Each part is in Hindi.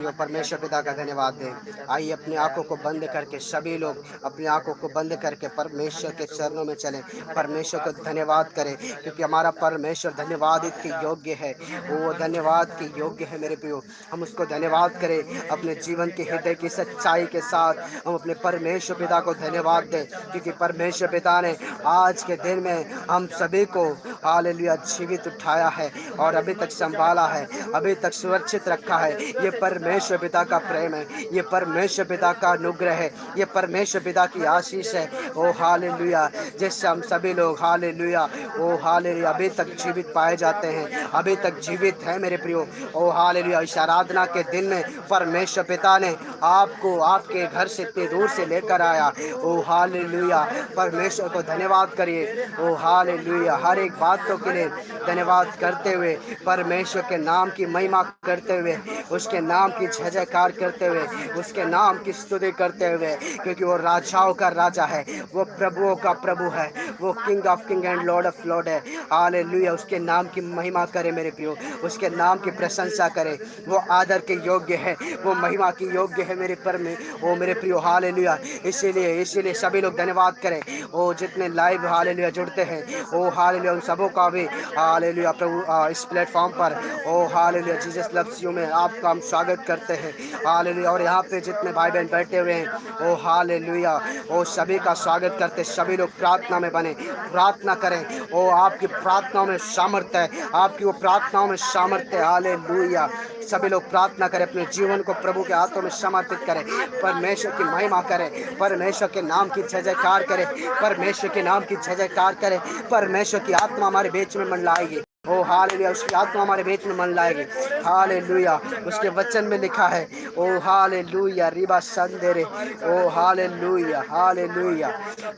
परमेश्वर पिता का धन्यवाद दें। आइए अपनी आंखों को बंद करके सभी लोग अपनी आंखों को बंद करके परमेश्वर के चरणों में चलें, परमेश्वर को धन्यवाद करें, क्योंकि हमारा परमेश्वर धन्यवाद के योग्य है। वो धन्यवाद के योग्य है मेरे प्रियो। हम उसको धन्यवाद करें अपने जीवन के हृदय की सच्चाई के साथ। हम अपने परमेश्वर पिता को धन्यवाद दें, क्योंकि परमेश्वर पिता ने आज के दिन में हम सभी को हालेलुया जीवित उठाया है और अभी तक संभाला है, अभी तक सुरक्षित रखा है। ये परमेश्वर पिता का प्रेम है, ये परमेश्वर पिता का अनुग्रह है, ये परमेश्वर पिता की आशीष है। ओ हालेलुया, जिससे हम सभी लोग हालेलुया ओ हालेलुया अभी तक जीवित पाए जाते हैं, अभी तक जीवित है मेरे प्रियो। ओ हालेलुया, इस आराधना के दिन में परमेश्वर पिता ने आपको आपके घर से इतनी दूर से लेकर आया। ओ हालेलुया, परमेश्वर को धन्यवाद करिए। ओ हालेलुया, हर एक बातों के लिए धन्यवाद करते हुए, परमेश्वर के नाम की महिमा करते हुए, उसके नाम की जय जयकार करते हुए, उसके नाम की स्तुति करते हुए, क्योंकि वो राजाओं का राजा है, वो प्रभुओं का प्रभु है, वो king of king and Lord of Lord है। हालेलुया, उसके नाम की महिमा करे मेरे प्रियो, उसके नाम की प्रशंसा करे। वो आदर के योग्य है, वो महिमा की योग्य है मेरे ओ मेरे प्रियो। हालेलुया, इसीलिए सभी लोग धन्यवाद करें। ओ जितने लाइव हालेलुया जुड़ते हैं, ओ हालेलुया उन सबों का भी हालेलुया प्रभु इस प्लेटफॉर्म पर ओ हालेलुया जीसस लव्स यू में आपका हम स्वागत करते हैं। हालेलुया, और यहाँ पे जितने भाई बहन बैठे हुए हैं, ओ हालेलुया ओ सभी का स्वागत करते। सभी लोग प्रार्थना में बने, प्रार्थना करें। ओ आपकी प्रार्थनाओं में सामर्थ्य है, आपकी वो प्रार्थनाओं में सामर्थ्य है। हालेलुया, सभी लोग प्रार्थना करें, अपने जीवन को प्रभु के हाथों में समर्पित करें, परमेश्वर की महिमा करें, परमेश्वर के नाम की जय जयकार करें, परमेश्वर के नाम की जय जयकार करें। परमेश्वर की आत्मा हमारे बीच में मंडलाएगी। ओ हालेलुया, उसकी आत्मा हमारे बीच में मन लाएगी। हालेलुया, उसके वचन में लिखा है ओ हालेलुया रिबा संदेरे, ओ हालेलुया हालेलुया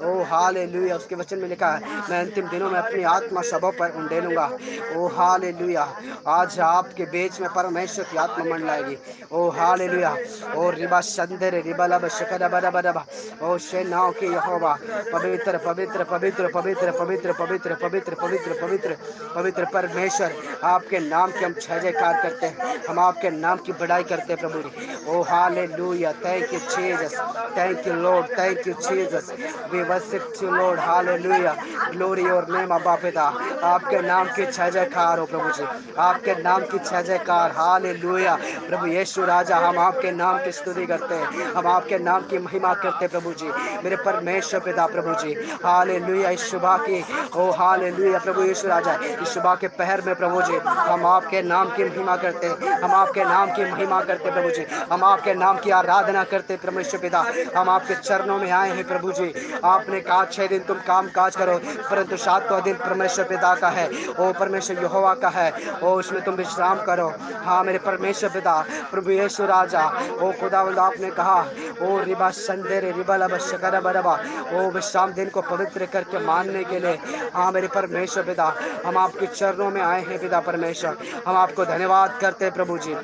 ओ हालेलुया, उसके वचन में लिखा है मैं अंतिम दिनों में अपनी आत्मा सबों पर उंडेलूंगा। ओ हालेलुया, आज आपके बीच में परमेश्वर की आत्मा मन लाएगी। ओ हालेलुया, ओ रिबा संदेरे रिबा लब शकरा बरा बरा, ओ सेनाओं के यहोवा पवित्र पवित्र पवित्र पवित्र पवित्र पवित्र पवित्र पवित्र पवित्र पवित्र परमेश्वर, आपके नाम की हम जय जयकार करते हैं, हम आपके नाम की बड़ाई करते हैं प्रभु जी। ओ hallelujah, thank you Jesus, thank you Lord, thank you Jesus, we worship you Lord. Hallelujah, glory your name अब्बा पिता, आपके नाम की जय जयकार हो प्रभु जी, आपके नाम की जय जयकार। हालेलुया, प्रभु यीशु राजा, हम आपके नाम की स्तुति करते हैं, हम आपके नाम की महिमा करते हैं प्रभु जी, मेरे परमेश्वर पिता प्रभु जी। हालेलुया, इस सुबह की ओ हालेलुया प्रभु यीशु राजा, इस सुबह के पहर में प्रभु जी हम आपके नाम की महिमा करते हैं, हम आपके नाम की महिमा करते प्रभु जी, हम आपके नाम की आराधना करते परमेश्वर पिता। हम आपके चरणों में आए हैं प्रभु जी। आपने कहा 6 दिन तुम काम काज करो, परंतु 7वां दिन परमेश्वर पिता का है, ओ परमेश्वर यहोवा का है, ओ उसमें तुम विश्राम करो। हाँ मेरे परमेश्वर पिता प्रभु यीशु राजा, ओ खुदावंद आपने कहा ओ रिबा संदेरे रिबा लब शकरा बरबा, ओ विश्राम दिन को पवित्र करके मानने के लिए। हाँ मेरे परमेश्वर पिता, हम आपके चरणों में आए हैं पिता परमेश्वर, हम आपको धन्यवाद करते हैं प्रभु जी।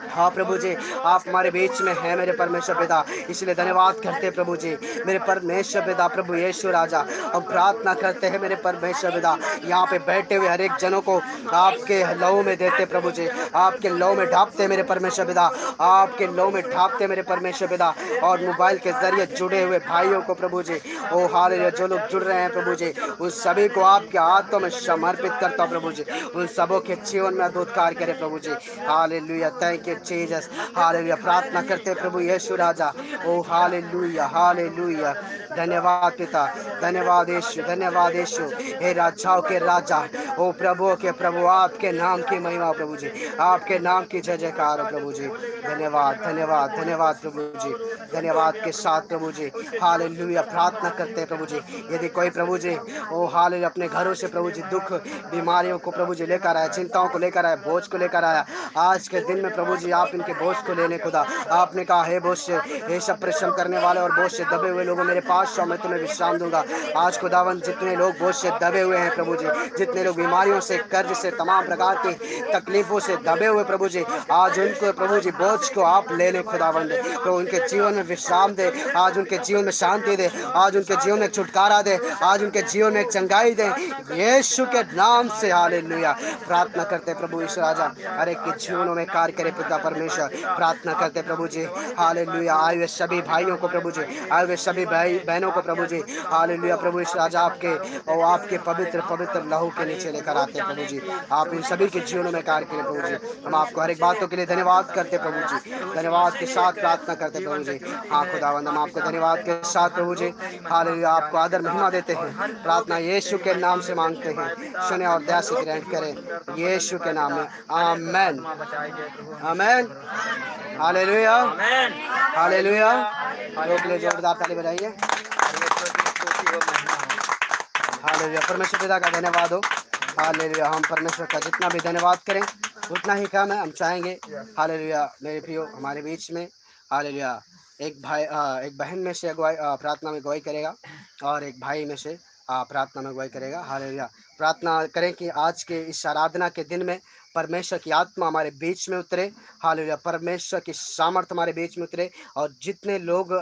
हाँ प्रभु जी, आप हमारे बीच में हैं मेरे परमेश्वर पिता, इसलिए धन्यवाद करते हैं प्रभु जी मेरे परमेश्वर पिता प्रभु यीशु राजा। हम प्रार्थना करते हैं मेरे परमेश्वर पिता, यहाँ पे बैठे हुए हर एक जनों को आपके लहू में देते प्रभु जी, आपके लहू में ढापते मेरे परमेश्वर पिता, आपके लहू में ढापते मेरे परमेश्वर पिता। और मोबाइल के जरिए जुड़े हुए भाइयों को प्रभु जी, ओ हालेलुया जो लोग जुड़ रहे हैं प्रभु जी, उन सभी को आपके हाथों में समर्पित करता हूं प्रभु जी, उन सबों के जीवन में अद्भुत कार्य करे प्रभु जी। Hallelujah, thank you Jesus. Hallelujah, प्रार्थना करते प्रभु यीशु राजा, ओ हालेलुया हालेलुया, धन्यवाद पिता, धन्यवाद यीशु, धन्यवाद यीशु, हे राजाओं के राजा, ओ प्रभुओं के प्रभु, आपके नाम की महिमा प्रभु जी, आपके नाम की जय जयकार हो प्रभु जी। धन्यवाद धन्यवाद धन्यवाद प्रभु जी, धन्यवाद के साथ प्रभु जी। हालेलुया, प्रार्थना करते हैं प्रभु जी, यदि कोई प्रभु जी ओ हालेलुया अपने घरों से प्रभु जी दुख बीमारियों को प्रभु जी लेकर आया, चिंताओं को लेकर आया, बोझ को लेकर आया, आज के दिन में प्रभु जी आप इनके बोझ को लेने खुदा। आपने कहा हे बोझ से, हे सब परिश्रम करने वाले और बोझ से दबे हुए लोगों मेरे पास आओ, मैं तुम्हें विश्राम दूंगा। आज खुदावन जितने लोग बोझ से दबे हुए हैं प्रभु जी, जितने लोग बीमारियों से, कर्ज से, तमाम प्रकार की तकलीफों से दबे हुए प्रभु जी, आज उनको प्रभु जी बोझ को आप ले ले खुदावन, तो उनके जीवन में विश्राम दे, आज उनके जीवन में शांति दे, आज उनके जीवन में छुटकारा दे, आज उनके जीवन में चंगाई दे, यीशु के नाम से। हालेलुया। प्रार्थना करते हैं प्रभु यीशु राजा, हर एक के जीवनों में कार्य करे पिता परमेश्वर। प्रार्थना करते हैं प्रभु जी, हालेलुया। आए हुए सभी भाइयों को प्रभु जी, आए हुए सभी भाई बहनों को प्रभु जी, हालेलुया प्रभु यीशु राजा, आपके और आपके पवित्र पवित्र लहू के नीचे लेकर आते हैं प्रभु जी। आप इन सभी के जीवनों में कार्य करें प्रभु जी। हम आपको हर एक बातों के लिए धन्यवाद करते हैं प्रभु जी, धन्यवाद के साथ प्रार्थना करते हैं प्रभु जी। हाँ खुदावंद, हम आपको धन्यवाद के साथ प्रभु जी, हालेलुया, आपको आदर महिमा देते हैं। प्रार्थना यीशु के नाम से मांगते हैं, सुने और दया से ग्रहण करें यीशु के नाम में, आमेन आमेन हालेलुया हालेलुया। लोग के लिए जोरदार ताली बजाइए। हालेलुया, परमेश्वर पिता का धन्यवाद हो। हालेलुया, हम परमेश्वर का जितना भी धन्यवाद करें उतना ही कम है। हम चाहेंगे हालेलुया मेरे प्रियो, हमारे बीच में हालेलुया एक भाई एक बहन में से अगुवाई प्रार्थना में अगुवाई करेगा और एक भाई में से प्रार्थना में अगुवाई करेगा। हालेलुया, प्रार्थना करें कि आज के इस आराधना के दिन में परमेश्वर की आत्मा हमारे बीच में उतरे। हालेलुया, परमेश्वर की सामर्थ हमारे बीच में उतरे और जितने लोग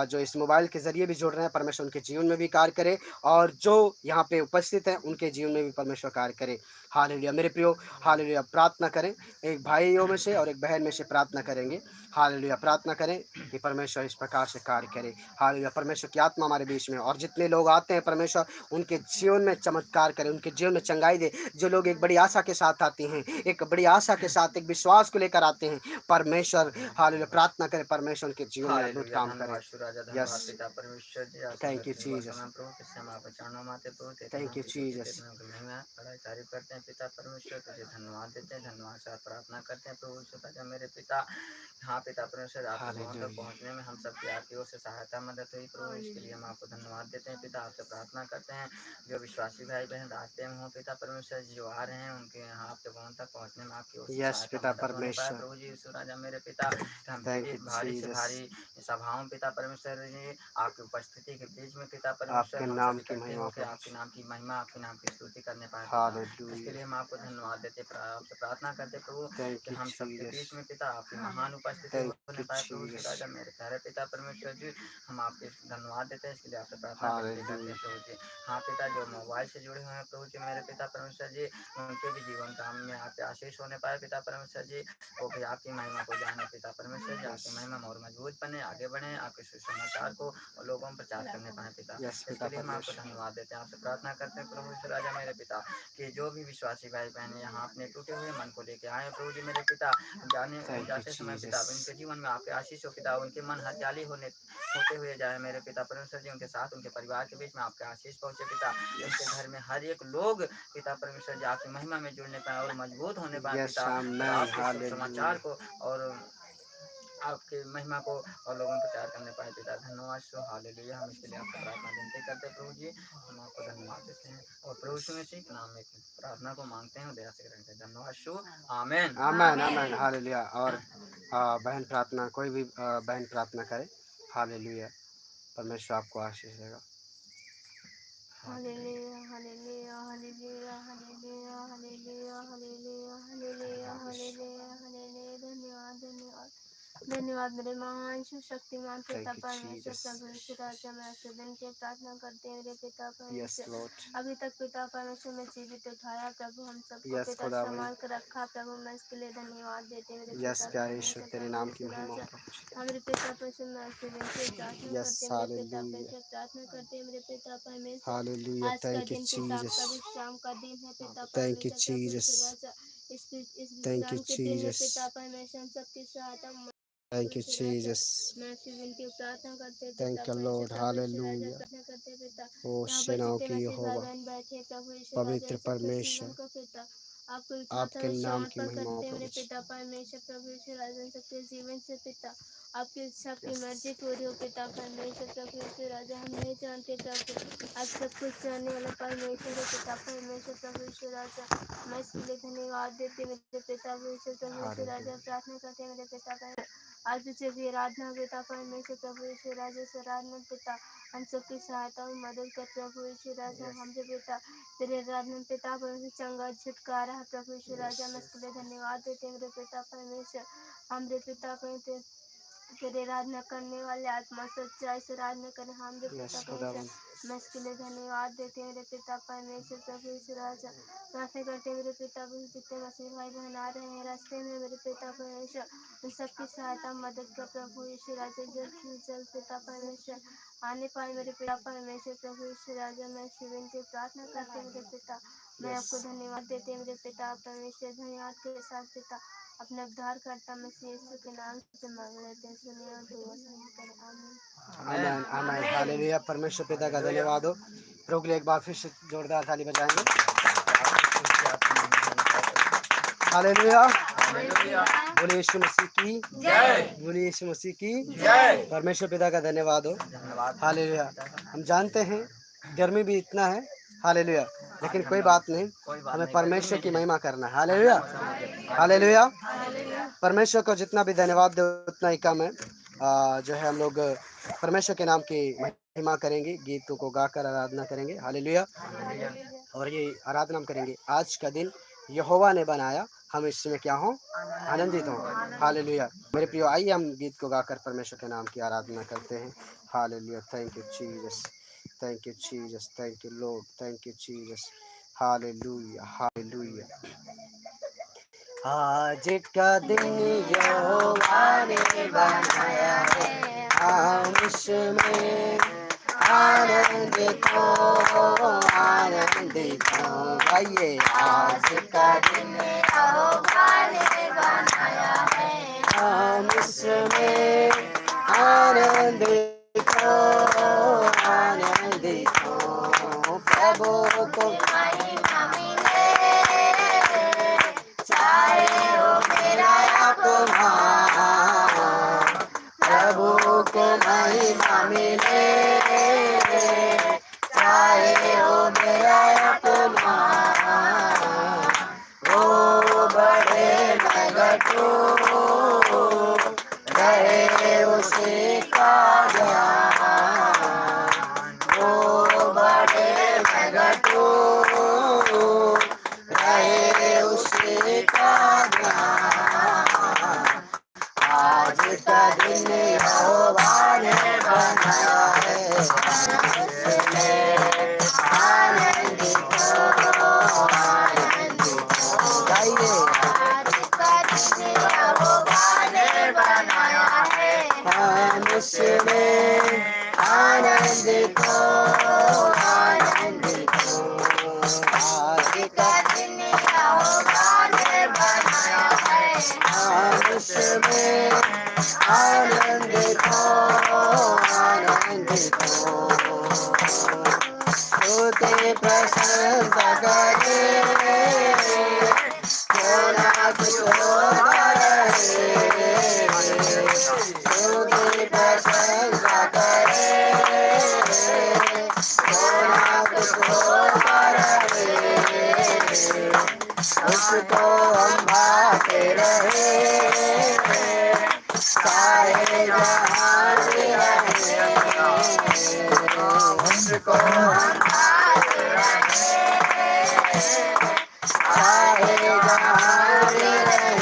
जो इस मोबाइल के ज़रिए भी जुड़ रहे हैं, परमेश्वर उनके जीवन में भी कार्य करे और जो यहाँ पे उपस्थित हैं उनके जीवन में भी परमेश्वर कार्य करे। हालेलुया मेरे प्रियो, हालेलुया प्रार्थना करें, एक भाइयों में से और एक बहन में से प्रार्थना करेंगे। हालेलुया, प्रार्थना करें कि परमेश्वर इस प्रकार से कार्य करे। हालेलुया, परमेश्वर की आत्मा हमारे बीच में, और जितने लोग आते हैं परमेश्वर उनके जीवन में चमत्कार करे, उनके जीवन में चंगाई दे। जो लोग एक बड़ी आशा के साथ आते हैं, एक बड़ी आशा के साथ एक विश्वास को लेकर आते हैं, परमेश्वर हालेलुया प्रार्थना करें, परमेश्वर उनके जीवन में अद्भुत काम करे। Yes, thank you Jesus, thank you Jesus. तारीफ करते हैं पिता परमेश्वर, तुझे धन्यवाद देते हैं, धन्यवाद साथ प्रार्थना करते हैं प्रभु यीशु मेरे पिता। हाँ पिता परमेश्वर, आपके भवन तक पहुँचने में हम सबकी आपकी ओर से सहायता मदद हुई प्रभु, इसके लिए हम आपको धन्यवाद देते हैं पिता। आपसे प्रार्थना करते हैं जो विश्वासी भाई बहन रास्ते में हो पिता परमेश्वर, जो आ रहे हैं उनके यहाँ आपके भवन तक पहुँचने में आपकी ओर से यस सहायता पिता मदद होने पाए परमेश्वर, प्रभु जी यीशु राजा मेरे पिता। हम थैंक यू भारी से जीसस। भारी सभाओं पिता परमेश्वर जी, आपकी उपस्थिति के बीच में पिता परमेश्वर आपके हम सब नाम की इकट्ठे महिमा होकर प्रभु आपके जी। नाम की महिमा, आपके नाम की स्तुति करने पाए पिता। इसके हालेलुया, लिए हम आपको धन्यवाद देते, आपसे प्रार्थना करते प्रभु थैंक कि यू हम सबके जीसस, बीच में पिता आपकी महान उपस्थिति थैंक होने यू पाए प्रभु श्री जीसस। राजा मेरे प्यारे पिता परमेश्वर जी। हम आपके धन्यवाद देते हैं, इसके लिए आपसे प्रार्थना विनती करते हालेलुया, हैं प्रभु जी। हाँ पिता, जो मोबाइल से जुड़े हुए हैं प्रभु जी मेरे पिता परमेश्वर जी, उनके भी जीवन काम में आपके आशीष होने पाए पिता परमेश्वर जी। वो भी आपकी महिमा को जाने पिता परमेश्वर जी, यस आपकी महिमा में और मजबूत बने, आगे बढ़े, आपके सुसमाचार को और लोगों में प्रचार करने पाए पिता। यस पिता इसके लिए हम आपको परमेश्वर, धन्यवाद देते हैं, आपसे प्रार्थना करते हैं प्रभु यीशु राजा मेरे पिता कि जो भी विश्वासी भाई बहन यहाँ अपने टूटे हुए मन को लेके आए प्रभु जी मेरे पिता, जाने थैंक यू जाते समय पिता जीसस। उनके जीवन में आपके आशीष हो पिता, उनके मन हरियाली होते हुए जाए मेरे पिता परमेश्वर जी, उनके साथ उनके परिवार के बीच में आपके आशीष पहुंचे पिता। यस उनके घर में हर एक लोग पिता परमेश्वर जी आपकी महिमा में जुड़ने पाए और मजबूत होने पाए यस पिता, और आमेन आपके शुभ समाचार हालेलुया। को और आपके महिमा को और लोगों में प्रचार करने पाए पिता। धन्यवाद सो हालेलुया, हम इसके लिए आपसे प्रार्थना विनती करते हैं प्रभु जी, हम आपको धन्यवाद देते हैं और प्रभु यीशु मसीह के नाम में प्रार्थना को मांगते हैं, दया से ग्रहण करें। धन्यवाद सो आमेन आमेन आमेन हालेलुया। और बहन प्रार्थना, कोई भी बहन प्रार्थना करे। हालेलुया, परमेश्वर आपको आशीष देगा। Hallelujah, hallelujah, hallelujah, hallelujah, hallelujah, hallelujah, hallelujah, hallelujah, hallelujah, धन्यवाद धन्यवाद धन्यवाद मेरे महान शक्तिमान पिता थैंक यू परमेश्वर जीसस। प्रभु यीशु राजा, मैं आपसे दिन के प्रार्थना करते हैं मेरे पिता यस परमेश्वर। लॉर्ड, अभी तक पिता परमेश्वर में जीवित उठाया प्रभु, हम सबको यस पिता खुदावंद, संभाल कर रखा प्रभु, मैं इसके लिए धन्यवाद देते हैं मेरे यस पिता प्यारे ईश्वर, परमेश्वर तेरे प्रभु नाम की यीशु महिमा हो राजा। प्रभु जी। हमारे पिता परमेश्वर में आपसे दिन के प्रार्थना यस करते हैं मेरे पिता हालेलुया, परमेश्वर, प्रार्थना करते हैं मेरे पिता परमेश्वर। हालेलुया, आज का थैंक यू दिन पिता जीसस, आपका विश्राम का दिन है पिता थैंक यू परमेश्वर प्रभु जीसस, यीशु राजा। इस थैंक यू विश्राम के दिन में जीसस, पिता परमेश्वर हम सबकी सहायता प्रभु thank you Yeshu Raja. Jesus, मैं आपसे विनती और प्रार्थना करते हैं पिता थैंक यू परमेश्वर लॉर्ड प्रभु यीशु राजा, हालेलुया। प्रार्थना करते हैं पिता। ओ यहाँ पर सेनाओं जितने की मसीह भाई यहोवा, बहन बैठे हैं प्रभु यीशु राजा, पवित्र इन सबके परमेश्वर, जीवन को पिता आपको आपके उठाकर नाम की समर्पण महिमा हो करते हैं प्रभु मेरे जी। पिता परमेश्वर प्रभु यीशु राजा, इन सबके जीवन से पिता आपकी इच्छा की यस, मर्जी पूरी हो पिता परमेश्वर प्रभु यीशु राजा। हम नहीं जानते प्रभु आप सब कुछ जानने वाला परमेश्वर है पिता परमेश्वर प्रभु यीशु राजा। मैं इसके लिए धन्यवाद देते मेरे पिता परमेश्वर प्रभु यीशु राजा, हालेलुया, प्रार्थना करते हैं मेरे पिता परमेश्वर। आज तुझे भी आराधना पिता परमेश्वर प्रभु यीशु राजा से आराधना पिता, हम सबकी सहायता और मदद कर प्रभु यीशु राजा। हम जो पिता तेरे आराधना पिता परमेश्वर चंगा छुटकारा है प्रभु यीशु यस, राजा, मैं इसके लिए धन्यवाद देते हैं मेरे पिता परमेश्वर। हम रे पिता परमेश्वर तेरे आराधना करने वाले आत्मा सच्चाई से आराधना करें। हम जो यस पिता खुदावन परमेश्वर, मैं इसके लिए धन्यवाद देते हैं मेरे पिता परमेश्वर प्रभु यीशु राजा। प्रार्थना करते हैं मेरे पिता परमेश्वर, जितने मसीह भाई बहन आ रहे हैं रास्ते में मेरे पिता परमेश्वर, उन सबकी सहायता मदद कर प्रभु यीशु राजा। जल्द पिता परमेश्वर आने पाए मेरे पिता परमेश्वर प्रभु यीशु राजा। मैं शिवन की प्रार्थना करते हैं मेरे पिता, मैं यस आपको धन्यवाद देते हैं मेरे पिता परमेश्वर। धन्यवाद के साथ पिता अपने उद्धार करता मसीह यीशु के नाम से मांग लेते हैं, सुनिए और दुआ सुनिए करें। आमीन। आमेन आमेन हालेलुया। परमेश्वर पिता का धन्यवाद हो। प्रभु के लिए एक बार फिर से जोरदार ताली बजाएंगे। हालेलुया। बोले यीशु मसीह की जय। बोले यीशु मसीह की जय। परमेश्वर पिता का धन्यवाद हो। हालेलुया। हम जानते हैं गर्मी भी इतना है, हालेलुया, लेकिन कोई बात नहीं, हमें परमेश्वर की महिमा करना है। Hallelujah hallelujah. परमेश्वर को जितना भी धन्यवाद दे उतना ही कम है। जो है हम लोग परमेश्वर के नाम की महिमा करेंगे, गीतों को गाकर आराधना करेंगे। हालेलुया। और ये आराधना हम करेंगे, आज का दिन यहोवा ने बनाया, हम इसमें क्या हों, आनंदित हों। हालेलुया। मेरे प्रियो, आइए हम गीत को गाकर परमेश्वर के नाम की आराधना करते हैं। Hallelujah. Thank you Jesus, thank you Jesus, thank you Lord, thank you Jesus. Hallelujah hallelujah. आज का दिन यहोवा ने बनाया है, हम इसमें आनंदित हो, आनंदित हो। आइए, आज का दिन यहोवा ने बनाया है, हम इसमें आनंदित हो, आनंदित हो। प्रभु को महिमा मिले, चाहे हो मेरा अपमान, प्रभु को महिमा मिले, चाहे हो मेरा अपमान। वो बड़े मैं घटूं, रहे उसी का ज्ञान। वो बड़े मैं घटूं, रहे उसी का ज्ञान। आज का दिन यहोवा ने बनाया है, आनंदित हो, आनंदित हो। गाइए, आज का दिन यहोवा ने बनाया है, हम उसमें आनंदित हो, आनंदित हो। आज का दिन यहोवा ने बनाया है, हम उसमें आनंदित हो, आनंदित हो। स्तुति प्रशंसा करे, क्यों ना कुछ होता रहे। स्तुति प्रशंसा करे, क्यों ना कुछ होता रहे। उसको हम भाते रहे, सारे जहान में रहे। उसको हम भाते रहे, सारे जहान में रहे।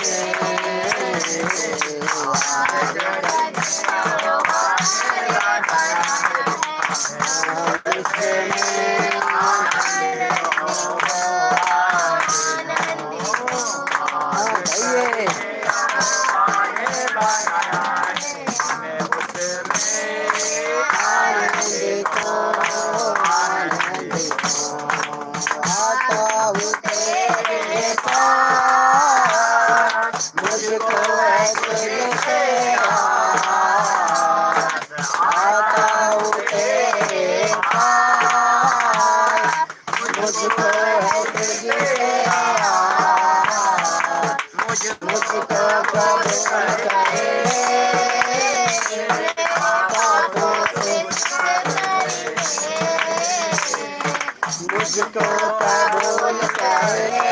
मुझको कबूल करे,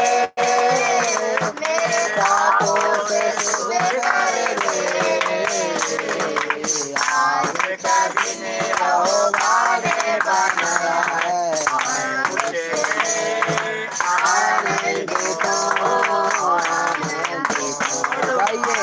मेरे पापों से शुद्ध कर दे। आज का दिन यहोवा ने बनाया है, आनंदित हो, आनंदित हो। गाइए,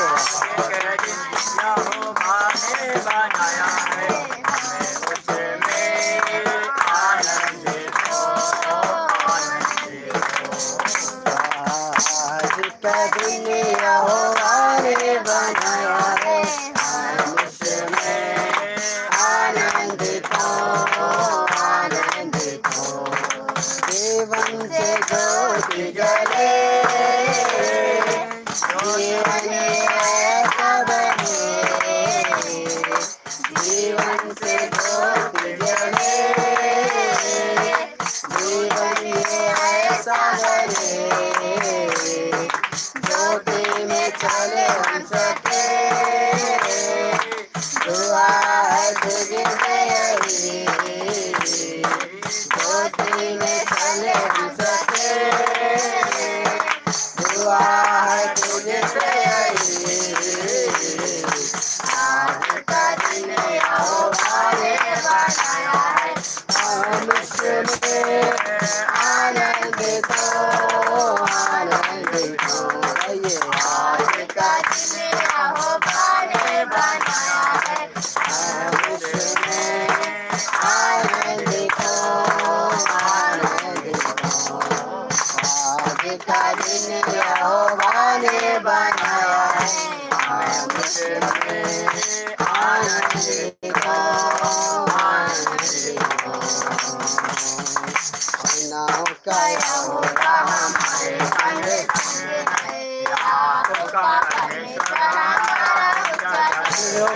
सेनाओं का यहोवा हमारे संग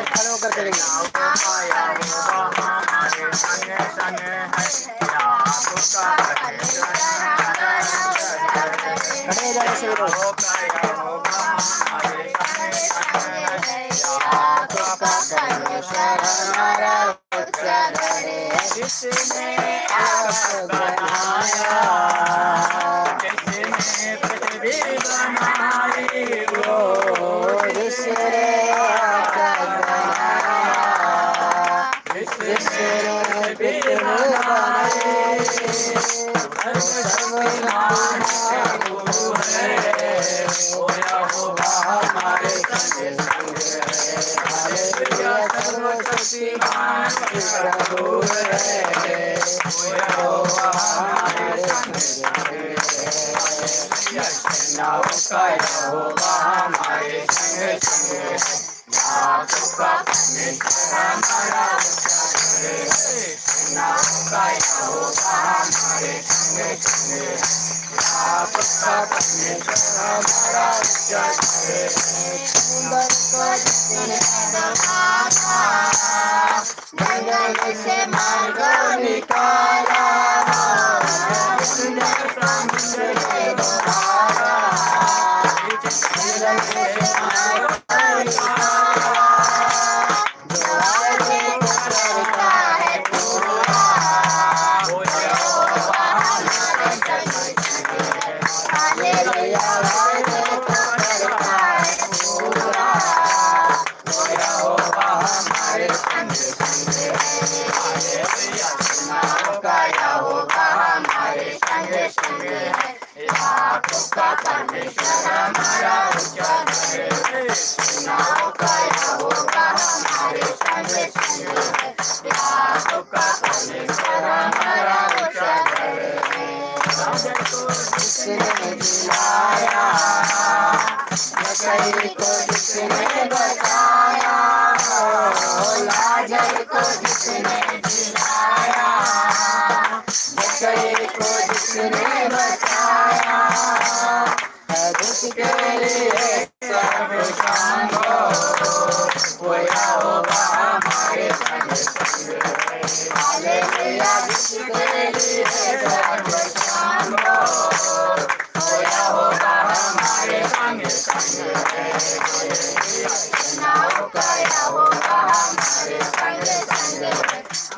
खड़े होकर करेंगे। खड़े हो जाए सभी लोग। जिसने आग बनाया, जिसने पृथ्वी बनाई, वो जिसने आग बनाया, जिसने पृथ्वी बनाई, सर्वशक्तिमान प्रभु है, वो यहोवा हमारे संग है। हालेलुया, सर्वशक्तिमान प्रभु है, वो यहोवा हमारे संग है। सेनाओं का यहोवा हमारे संग है, याकूब का परमेश्वर हमारा ऊंचा है। सेनाओं का यहोवा हमारे संग है, याकूब का परमेश्वर हमारा ऊंचा है। सुंदर को जिसने दबाया, जंगल से मार्ग निकाला, सुंदर समुद्र से डुबाया, जंगल से मार्ग निकाला, जो आगे को करता है पूरा, वो यहोवा हमारे संग है। हालेलुया, आगे को करता है पूरा, वो यहोवा हमारे संग है। हालेलुया, सेनाओं का यहोवा हमारे संग है, याकूब का परमेश्वर हमारा ऊंचा है। सेनाओं का यहोवा हमारे संग है, याकूब का परमेश्वर हमारा ऊंचा है। राजा को जिसने जिलाया, जकई को जिसने बचाया, लाजर को जिसने जिलाया, जकई को जिसने बचाया, उसके लिए सब शान हो, वो यहोवा हमारे संग है। हालेलुया, जिसके लिए सब शान हो, वो यहोवा हमारे संग है। सेनाओं का यहोवा हमारे संग है,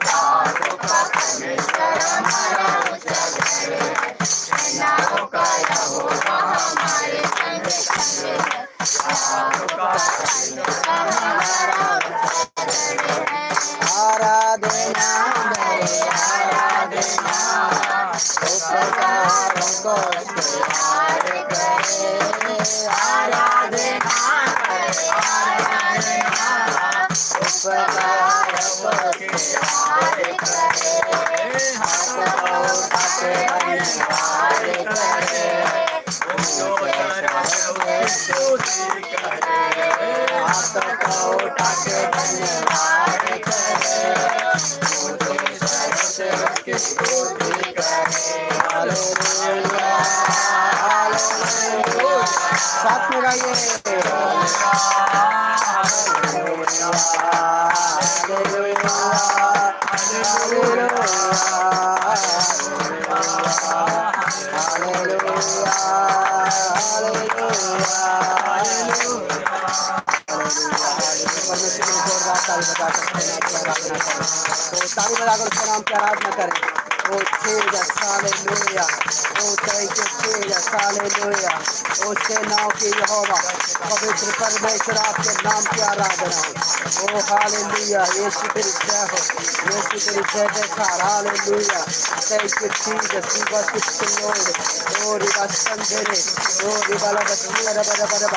याकूब का परमेश्वर हमारा ऊंचा है। सेनाओं का यहोवा हमारे संग है, याकूब का परमेश्वर हमारा ऊंचा है। आराधना करे आराधना, उपकारों को स्वीकार करे, आराधना करे आराधना, उपकारों को स्वीकार करे, हाथों को उठा के धन्यवाद करे, हाथों को उठा के धन्यवाद करे, उसकी स्तुति करे। हालेलुया, हालेलुया, साथ में गाइए। हालेलुया, हालेलुया, तो ताली बजाकर उसका नाम की आराधना करें। ओ Jesus, हालेलुया, ओ थैंक यू Jesus, हालेलुया, ओ सेनाओं की यहोवा पवित्र परमेश्वर आपके नाम की आराधना हो। ओ हालेलुया, यीशु तेरी जय हो, यीशु तेरी जय जयकार। Hallelujah, thank you Jesus, we worship you Lord। ओ रिबा संदेरे, ओ रिबा लगा सुंदर बड़ा बड़ा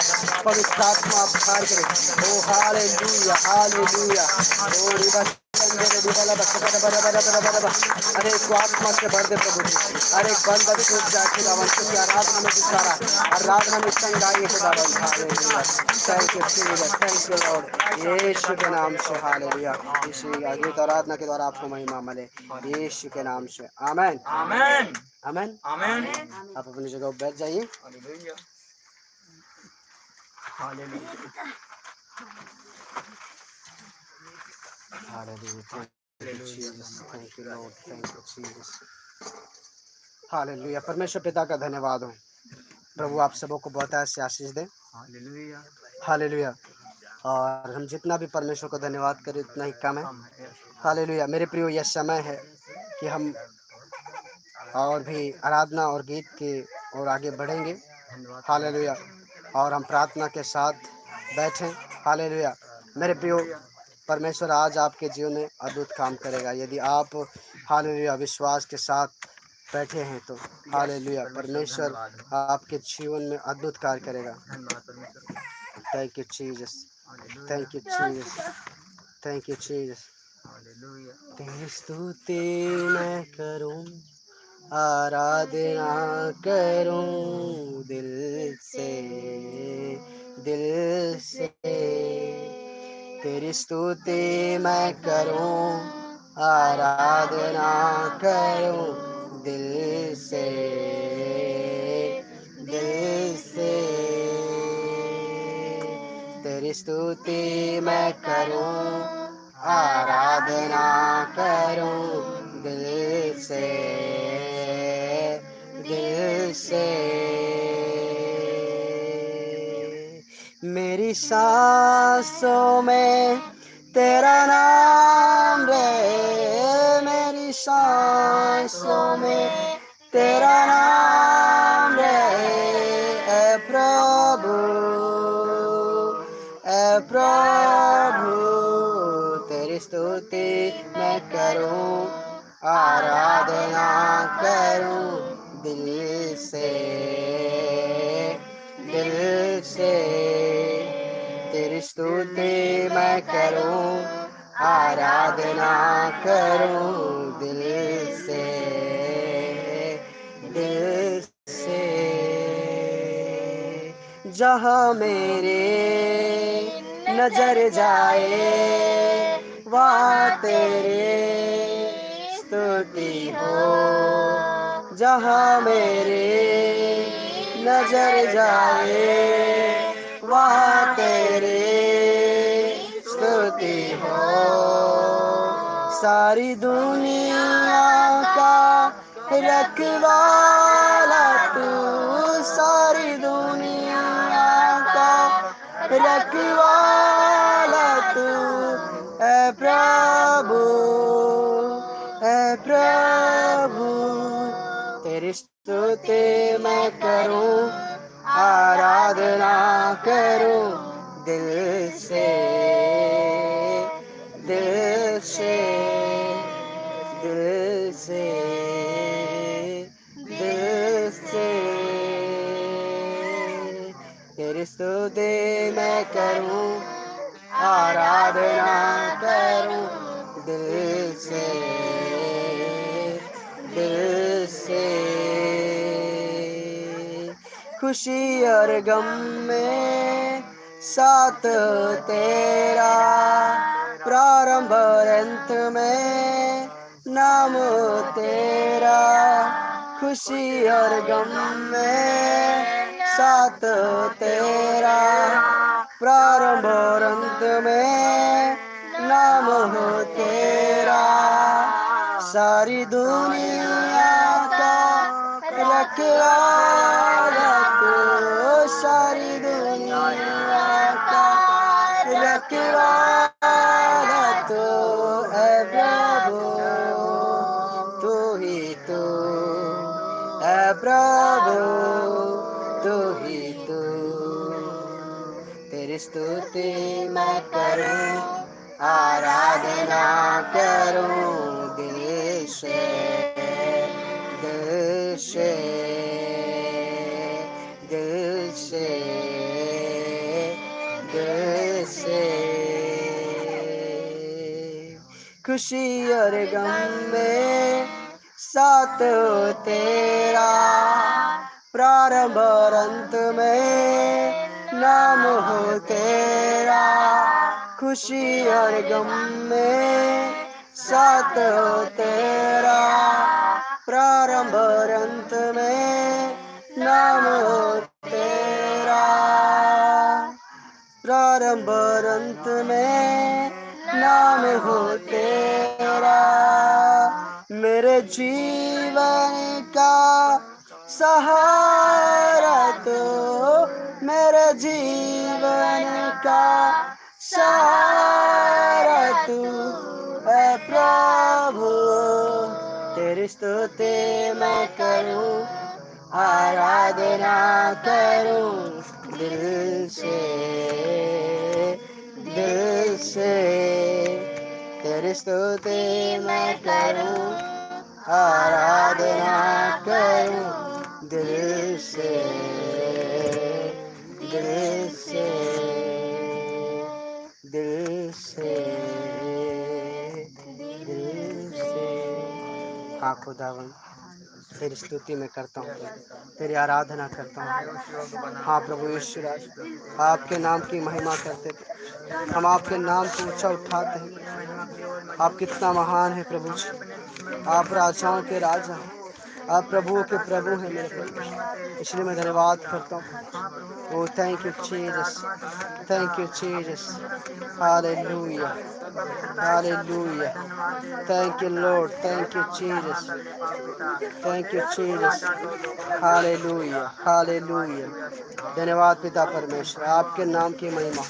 पवित्र आत्मा आप खार करें। ओ हालेलुया, हालेलुया, ओ रिबा अरे को आत्मा से भर दे प्रभु जी। अरे बंद टूट जाए खुदावन की आराधना में गुजारा आराधना में संगाई खुदावन। Hallelujah thank you Jesus thank you Lord यीशु के नाम से हालेलुया। यीशु का गीत आराधना के द्वारा आपको महिमा मिले यीशु के नाम से आमेन आमेन आमेन। आमेन आप अपनी जगह पर बैठ जाइए। Hallelujah hallelujah Hallelujah. Thank you, Jesus. Thank you, Lord. Thank you, Jesus. Hallelujah. परमेश्वर पिता का धन्यवाद हो। प्रभु आप सबों को बहुत ऐसे आशीष दे। Hallelujah hallelujah. और हम जितना भी परमेश्वर को धन्यवाद करें उतना ही कम है। हालेलुया। मेरे प्रियो यह समय है कि हम और भी आराधना और गीत के और आगे बढ़ेंगे। हालेलुया। और हम प्रार्थना के साथ बैठें। हालेलुया। मेरे प्रियो परमेश्वर आज आपके जीवन में अद्भुत काम करेगा यदि आप हालेलुया विश्वास के साथ बैठे हैं तो। हालेलुया परमेश्वर आपके जीवन में अद्भुत कार्य करेगा। Thank you Jesus thank you Jesus thank you Jesus. तेरी स्तुति मैं करूं आराधना करूं दिल से तेरी स्तुति मैं करूं आराधना करूं दिल से तेरी स्तुति मैं करूं आराधना करूं दिल से मेरी सांसों में तेरा नाम रहे मेरी सांसों में तेरा नाम रहे ऐ प्रभु तेरी स्तुति मैं करूं आराधना करूं दिल से तेरी स्तुति मैं करूं आराधना करूं दिल से जहाँ मेरे नजर जाए वहाँ तेरे स्तुति हो जहाँ मेरे नजर जाए वहाँ तेरे स्तुति हो सारी दुनिया का रखवाला तू सारी दुनिया का रखवाला तू ऐ प्रभु तेरी स्तुति मैं करूं आराधना करूं दिल से तेरी स्तुति मैं करूं आराधना करूं दिल से खुशी और गम में साथ तेरा प्रारंभ और अंत में नाम तेरा खुशी और गम में साथ तेरा प्रारंभ और अंत में नाम हो तेरा सारी दुनिया का रखवाला तू सारी दुनिया का रखवाला तू ऐ प्रभु तू ही तू ऐ प्रभु तू ही तू तेरी स्तुति मैं करूं आराधना करूं दिल से खुशी और गम में साथ हो तेरा, प्रारंभ और अंत में नाम हो तेरा। खुशी और गम में साथ हो तेरा, प्रारंभ और अंत में नाम हो तेरा, प्रारंभ और अंत में नाम हो तेरा। मेरे जीवन का सहारा तो, मेरे जीवन का सहारा तू है प्रभु। तेरी स्तुति मैं करूं, आराधना करूं दिल से, दिल से। तेरी स्तुति मैं करूं, आराधना करूं दिल से, दिल से, दिल से, दिल से। हाँ खुदावन, तेरी स्तुति मैं करता हूँ, तेरी आराधना करता हूँ। हाँ प्रभु यीशु राज, आपके नाम की महिमा करते थे, हम आपके नाम को ऊंचा उठाते हैं। आप कितना महान है प्रभु जी, आप राजाओं के राजा, आप प्रभुओं के प्रभु हैं मेरे प्रभु। इसलिए मैं धन्यवाद करता हूँ। ओ thank you Jesus, thank you Jesus, hallelujah, hallelujah. Thank you Lord, thank you Jesus, thank you Jesus, hallelujah, hallelujah. धन्यवाद पिता परमेश्वर, आपके नाम की महिमा,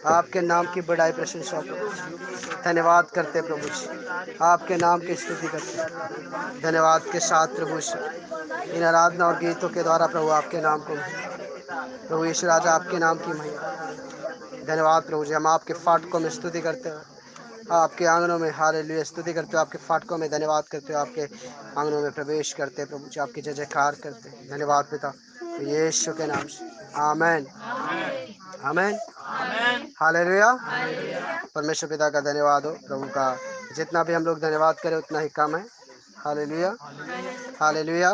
आपके नाम की बड़ाई प्रशंसा प्रभु। धन्यवाद करते प्रभु जी, आपके नाम की स्तुति करते धन्यवाद के साथ प्रभु जी। इन आराधना और गीतों के द्वारा प्रभु आपके नाम को, प्रभु यीशु राजा आपके नाम की महिमा। धन्यवाद प्रभु जी, हम आपके फाटकों में स्तुति करते हैं, आपके आंगनों में हालेलुया स्तुति करते हो, आपके फाटकों में धन्यवाद करते हो, आपके आंगनों में प्रवेश करते प्रभु जी, आपकी जय जयकार करते। धन्यवाद पिता यीशु के नाम से, आमेन, आमेन, हालेलुया। परमेश्वर पिता का धन्यवाद हो, प्रभु का जितना भी हम लोग धन्यवाद करें उतना ही कम है। Hallelujah, hallelujah.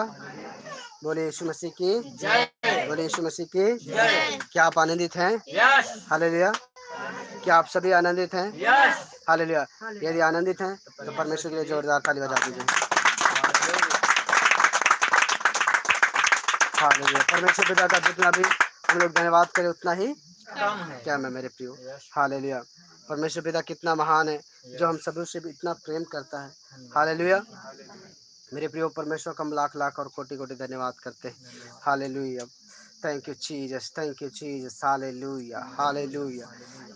बोले यीशु मसीह की जय, बोले यीशु मसीह की जय। क्या आप आनंदित हैं? हालेलुया। क्या आप सभी आनंदित हैं? हालेलुया। यदि आनंदित हैं तो परमेश्वर के लिए जोरदार ताली बजा दीजिए। हालेलुया। परमेश्वर पिता का जितना भी हम लोग धन्यवाद करें उतना ही कम है। क्या मैं मेरे प्रियो, हालेलुया। परमेश्वर पिता कितना महान है, जो हम सभी से भी इतना प्रेम करता है। हालेलुया। मेरे प्रियो परमेश्वर का हम लाख लाख और कोटि कोटि धन्यवाद करते हैं। Hallelujah. Thank you Jesus, thank you Jesus, hallelujah, hallelujah.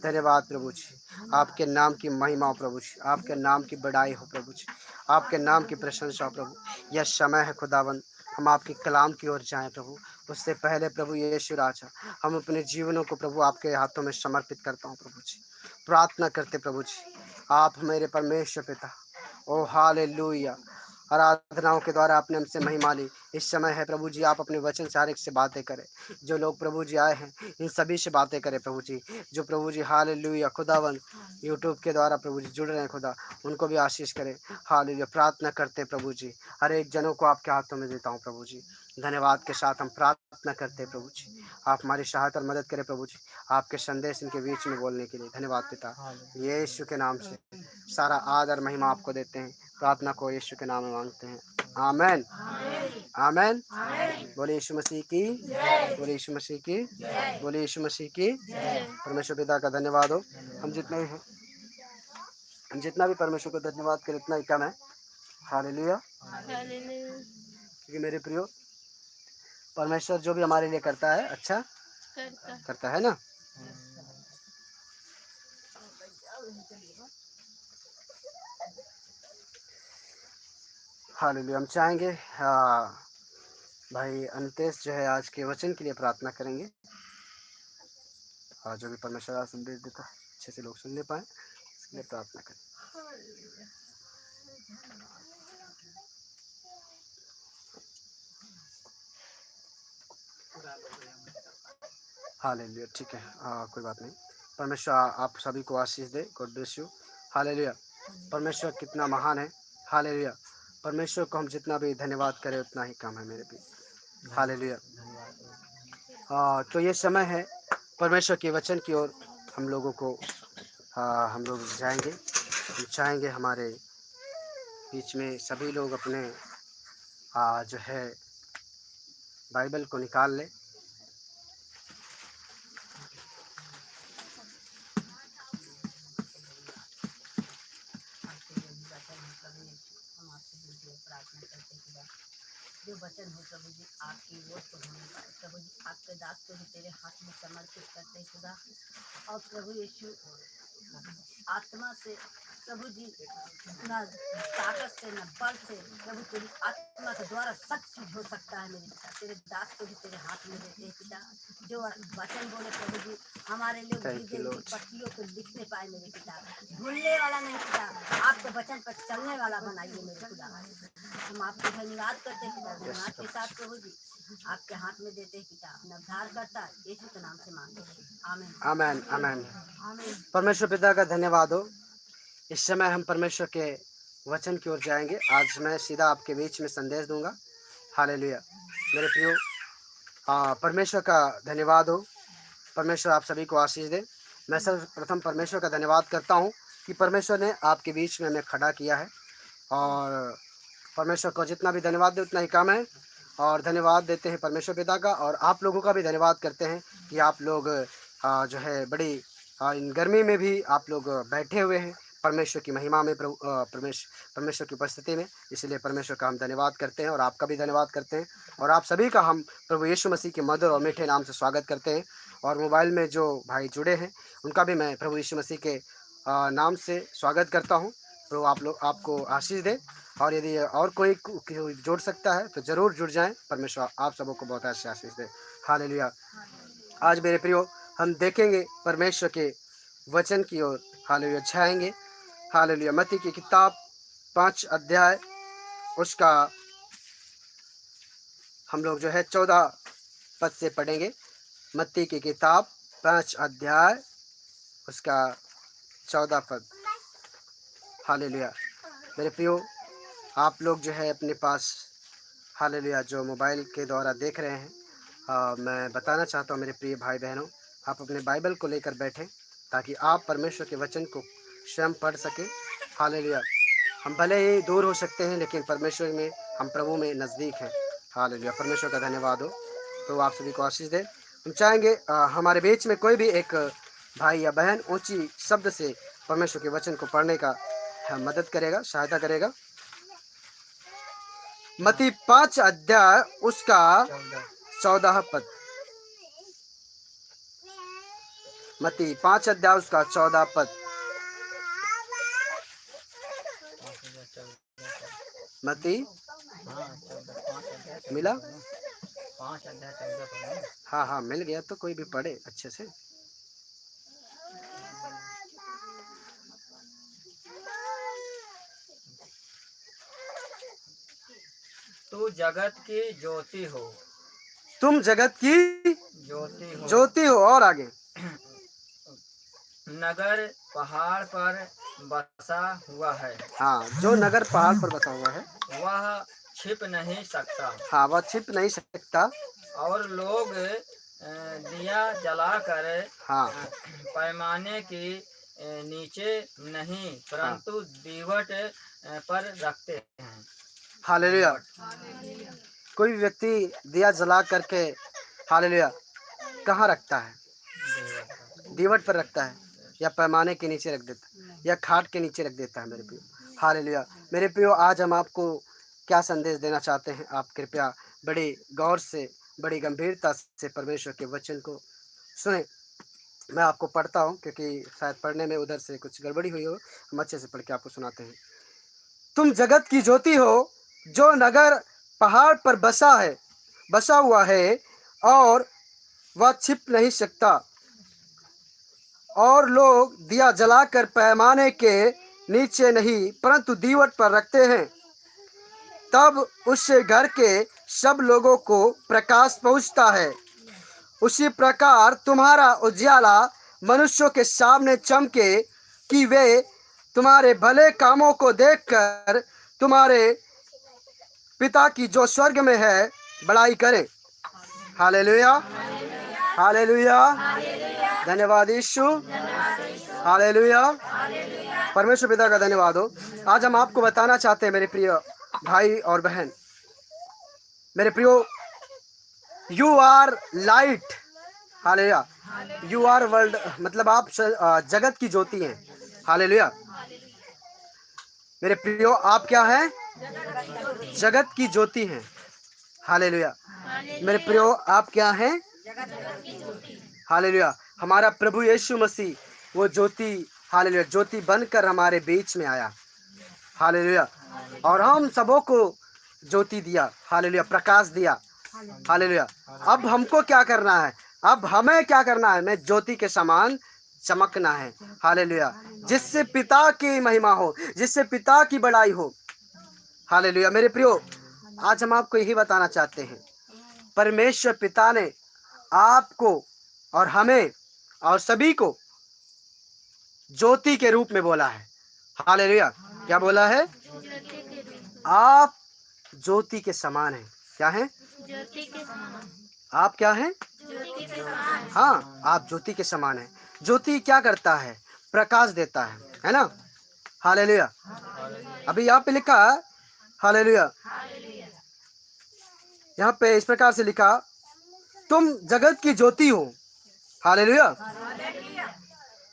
धन्यवाद प्रभु जी, आपके नाम की महिमा हो प्रभु जी, आपके नाम की बड़ाई हो प्रभु जी, आपके नाम की प्रशंसा हो प्रभु। यह समय है खुदावन, हम आपके कलाम की ओर जाएं प्रभु। उससे पहले प्रभु यीशु राजा, हम अपने जीवनों को प्रभु आपके हाथों में समर्पित करता हूँ प्रभु जी। प्रार्थना करते प्रभु जी, आप मेरे परमेश्वर पिता, ओ हालेलुया। आराधनाओं के द्वारा आपने हमसे महिमा ली। इस समय है प्रभु जी, आप अपने वचन से हर एक से बातें करें। जो लोग प्रभु जी आए हैं इन सभी से बातें करें प्रभु जी। जो प्रभु जी हालेलुया खुदावन यूट्यूब के द्वारा प्रभु जी जुड़ रहे हैं खुदा, उनको भी आशीष करें। हालेलुया। प्रार्थना करते प्रभु जी, हर एक जनों को आपके हाथों में देता हूँ प्रभु जी। धन्यवाद के साथ हम प्रार्थना करते हैं प्रभु जी, आप हमारी सहायता और मदद करें प्रभु जी, आपके संदेश इनके बीच में बोलने के लिए। धन्यवाद पिता, यीशु के नाम से सारा आदर महिमा आपको देते हैं। प्रार्थना को यीशु के नाम में मांगते हैं, आमेन, आमेन। बोले यीशु मसीह की, बोले यीशु मसीह की, बोले यीशु मसीह की। परमेश्वर पिता का धन्यवाद हो। हम जितना भी परमेश्वर को धन्यवाद करें उतना ही कम है। हालेलुया। क्योंकि मेरे प्रियो परमेश्वर जो भी हमारे लिए करता है अच्छा करता है ना। हालेलुया। हम चाहेंगे भाई अंतेश जो है आज के वचन के लिए प्रार्थना करेंगे, और जो भी परमेश्वर का संदेश देता है अच्छे से लोग सुन ले पाए, इसके लिए प्रार्थना करें। हालेलुया। ठीक है, कोई बात नहीं। परमेश्वर आप सभी को आशीष दे। God bless you. हालेलुया। परमेश्वर कितना महान है। हालेलुया। परमेश्वर को हम जितना भी धन्यवाद करें उतना ही कम है मेरे भी। हालेलुया। तो ये समय है परमेश्वर के वचन की ओर हम लोगों को हम लोग जाएंगे। हम चाहेंगे हमारे बीच में सभी लोग अपने जो है बाइबल को निकाल लें। जो वचन हो प्रभु जी आपकी ओर को होने पाए प्रभु जी आपके दास को भी तेरे हाथ में समर्पित करते हैं खुदा। और प्रभु यीशु आत्मा से प्रभु जी न ताकत से न बल से प्रभु तेरी आत्मा के द्वारा सब चीज हो सकता है मेरे पिता। तेरे दास को भी तेरे हाथ में देते हैं पिता। जो वचन बोले प्रभु जी हमारे लिए भीगे हुई पट्टियों को लिखने पाए मेरे पिता। भूलने वाला नहीं पिता, आपके वचन पर चलने वाला बनाइए मेरे खुदा। हम आपको धन्यवाद करते हैं पिता। धन्यवाद के साथ प्रभु जी आपके हाथ में देते हैं पिता। अपना उद्धार करता यीशु के नाम से मांगते हैं, आमीन आमेन आमेन। आमीन। परमेश्वर पिता का धन्यवाद हो। इस समय हम परमेश्वर के वचन की ओर जाएंगे। आज मैं सीधा आपके बीच में संदेश दूंगा। हालेलुया। मेरे प्रियो, परमेश्वर का धन्यवाद हो। परमेश्वर आप सभी को आशीष दे। मैं सर्वप्रथम परमेश्वर का धन्यवाद करता हूं कि परमेश्वर ने आपके बीच में हमें खड़ा किया है। और परमेश्वर को जितना भी धन्यवाद दे उतना ही कम है। और धन्यवाद देते हैं परमेश्वर पिता का, और आप लोगों का भी धन्यवाद करते हैं कि आप लोग जो है बड़ी इन गर्मी में भी आप लोग बैठे हुए हैं परमेश्वर की महिमा में, परमेश्वर की उपस्थिति में। इसलिए परमेश्वर का हम धन्यवाद करते हैं और आपका भी धन्यवाद करते हैं। और आप सभी का हम प्रभु यीशु मसीह के मधुर और मीठे नाम से स्वागत करते हैं। और मोबाइल में जो भाई जुड़े हैं उनका भी मैं प्रभु यीशु मसीह के नाम से स्वागत करता हूँ। प्रभु आप लोग आपको आशीष दे। और यदि और कोई जुड़ सकता है तो ज़रूर जुड़ जाएं। परमेश्वर आप सबों को बहुत अच्छी आशीष दे। हालेलुया। आज मेरे प्रियो हम देखेंगे परमेश्वर के वचन की ओर। हालेलुया जाएंगे। हालेलुया। मत्ती की किताब 5 अध्याय उसका हम लोग जो है 14 पद से पढ़ेंगे। मत्ती की किताब 5 अध्याय उसका 14 पद। हालेलुया। मेरे प्रियो आप लोग जो है अपने पास हालेलुया जो मोबाइल के द्वारा देख रहे हैं, मैं बताना चाहता हूँ मेरे प्रिय भाई बहनों, आप अपने बाइबल को लेकर बैठें ताकि आप परमेश्वर के वचन को स्वयं पढ़ सकें। हालेलुया। हम भले ही दूर हो सकते हैं लेकिन परमेश्वर में हम प्रभु में नज़दीक हैं। हालेलुया। परमेश्वर का धन्यवाद हो। तो आप सभी को आशीष दे। हम चाहेंगे हमारे बीच में कोई भी एक भाई या बहन ऊंची शब्द से परमेश्वर के वचन को पढ़ने का मदद करेगा, सहायता करेगा। मत्ती 5 अध्याय उसका 14 पद। मत्ती 5 अध्याय उसका 14 पद। मत्ती मिला? 5 अध्याय 14 पद। हाँ हाँ मिल गया तो कोई भी पढ़े अच्छे से। तू जगत की ज्योति हो। तुम जगत की ज्योति हो। और आगे। नगर पहाड़ पर बसा हुआ है। हाँ, जो नगर पहाड़ पर बसा हुआ है वह छिप नहीं सकता। हाँ, वह छिप नहीं सकता। और लोग दिया जलाकर हाँ पैमाने के नीचे नहीं परंतु दीवट पर रखते हैं। हालेलुया। कोई भी व्यक्ति दिया जला करके हालेलुया कहाँ रखता है? दीवट पर रखता है या पैमाने के नीचे रख देता है या खाट के नीचे रख देता है मेरे प्रियो। हालेलुया। मेरे प्रियो आज हम आपको क्या संदेश देना चाहते हैं, आप कृपया बड़ी गौर से बड़ी गंभीरता से परमेश्वर के वचन को सुने। मैं आपको पढ़ता हूँ क्योंकि शायद पढ़ने में उधर से कुछ गड़बड़ी हुई हो। हम अच्छे से पढ़ के आपको सुनाते हैं। तुम जगत की ज्योति हो। जो नगर पहाड़ पर बसा हुआ है और वह छिप नहीं सकता, और लोग दिया जलाकर पैमाने के नीचे नहीं परंतु दीवट पर रखते हैं, तब उससे घर के सब लोगों को प्रकाश पहुंचता है। उसी प्रकार तुम्हारा उजियाला मनुष्यों के सामने चमके कि वे तुम्हारे भले कामों को देखकर तुम्हारे पिता की जो स्वर्ग में है बड़ाई करे। हालेलुया, हालेलुया, धन्यवाद यीशु, हालेलुया, परमेश्वर पिता का धन्यवाद हो। आज हम आपको बताना चाहते हैं मेरे प्रिय भाई और बहन, मेरे प्रियो, you are light. Hallelujah, you are world, मतलब आप जगत की ज्योति हैं। हालेलुया, मेरे प्रियो, आप क्या हैं? जगत की ज्योति हैं। हालेलुया, मेरे प्रियो, आप क्या हैं? हालेलुया, हमारा प्रभु यीशु मसीह वो ज्योति, हालेलुया, ज्योति बनकर हमारे बीच में आया। हालेलुया, और हम सबों को ज्योति दिया। हालेलुया, प्रकाश दिया। हालेलुया, अब हमको क्या करना है? अब हमें क्या करना है? मैं ज्योति के समान चमकना है। हालेलुया, जिससे पिता की महिमा हो, जिससे पिता की बड़ाई हो। हालेलुया, मेरे प्रियो, आज हम आपको यही बताना चाहते हैं, परमेश्वर पिता ने आपको और हमें और सभी को ज्योति के रूप में बोला है। हालेलुया, क्या बोला है? आप ज्योति के समान हैं। क्या हैं? आप क्या हैं? हाँ, आप ज्योति के समान हैं। ज्योति क्या करता है? प्रकाश देता है ना? हालेलुया, अभी यहाँ पे लिखा, हालेलुया, यहाँ पे इस प्रकार से लिखा, तुम जगत की ज्योति हो। Hallelujah,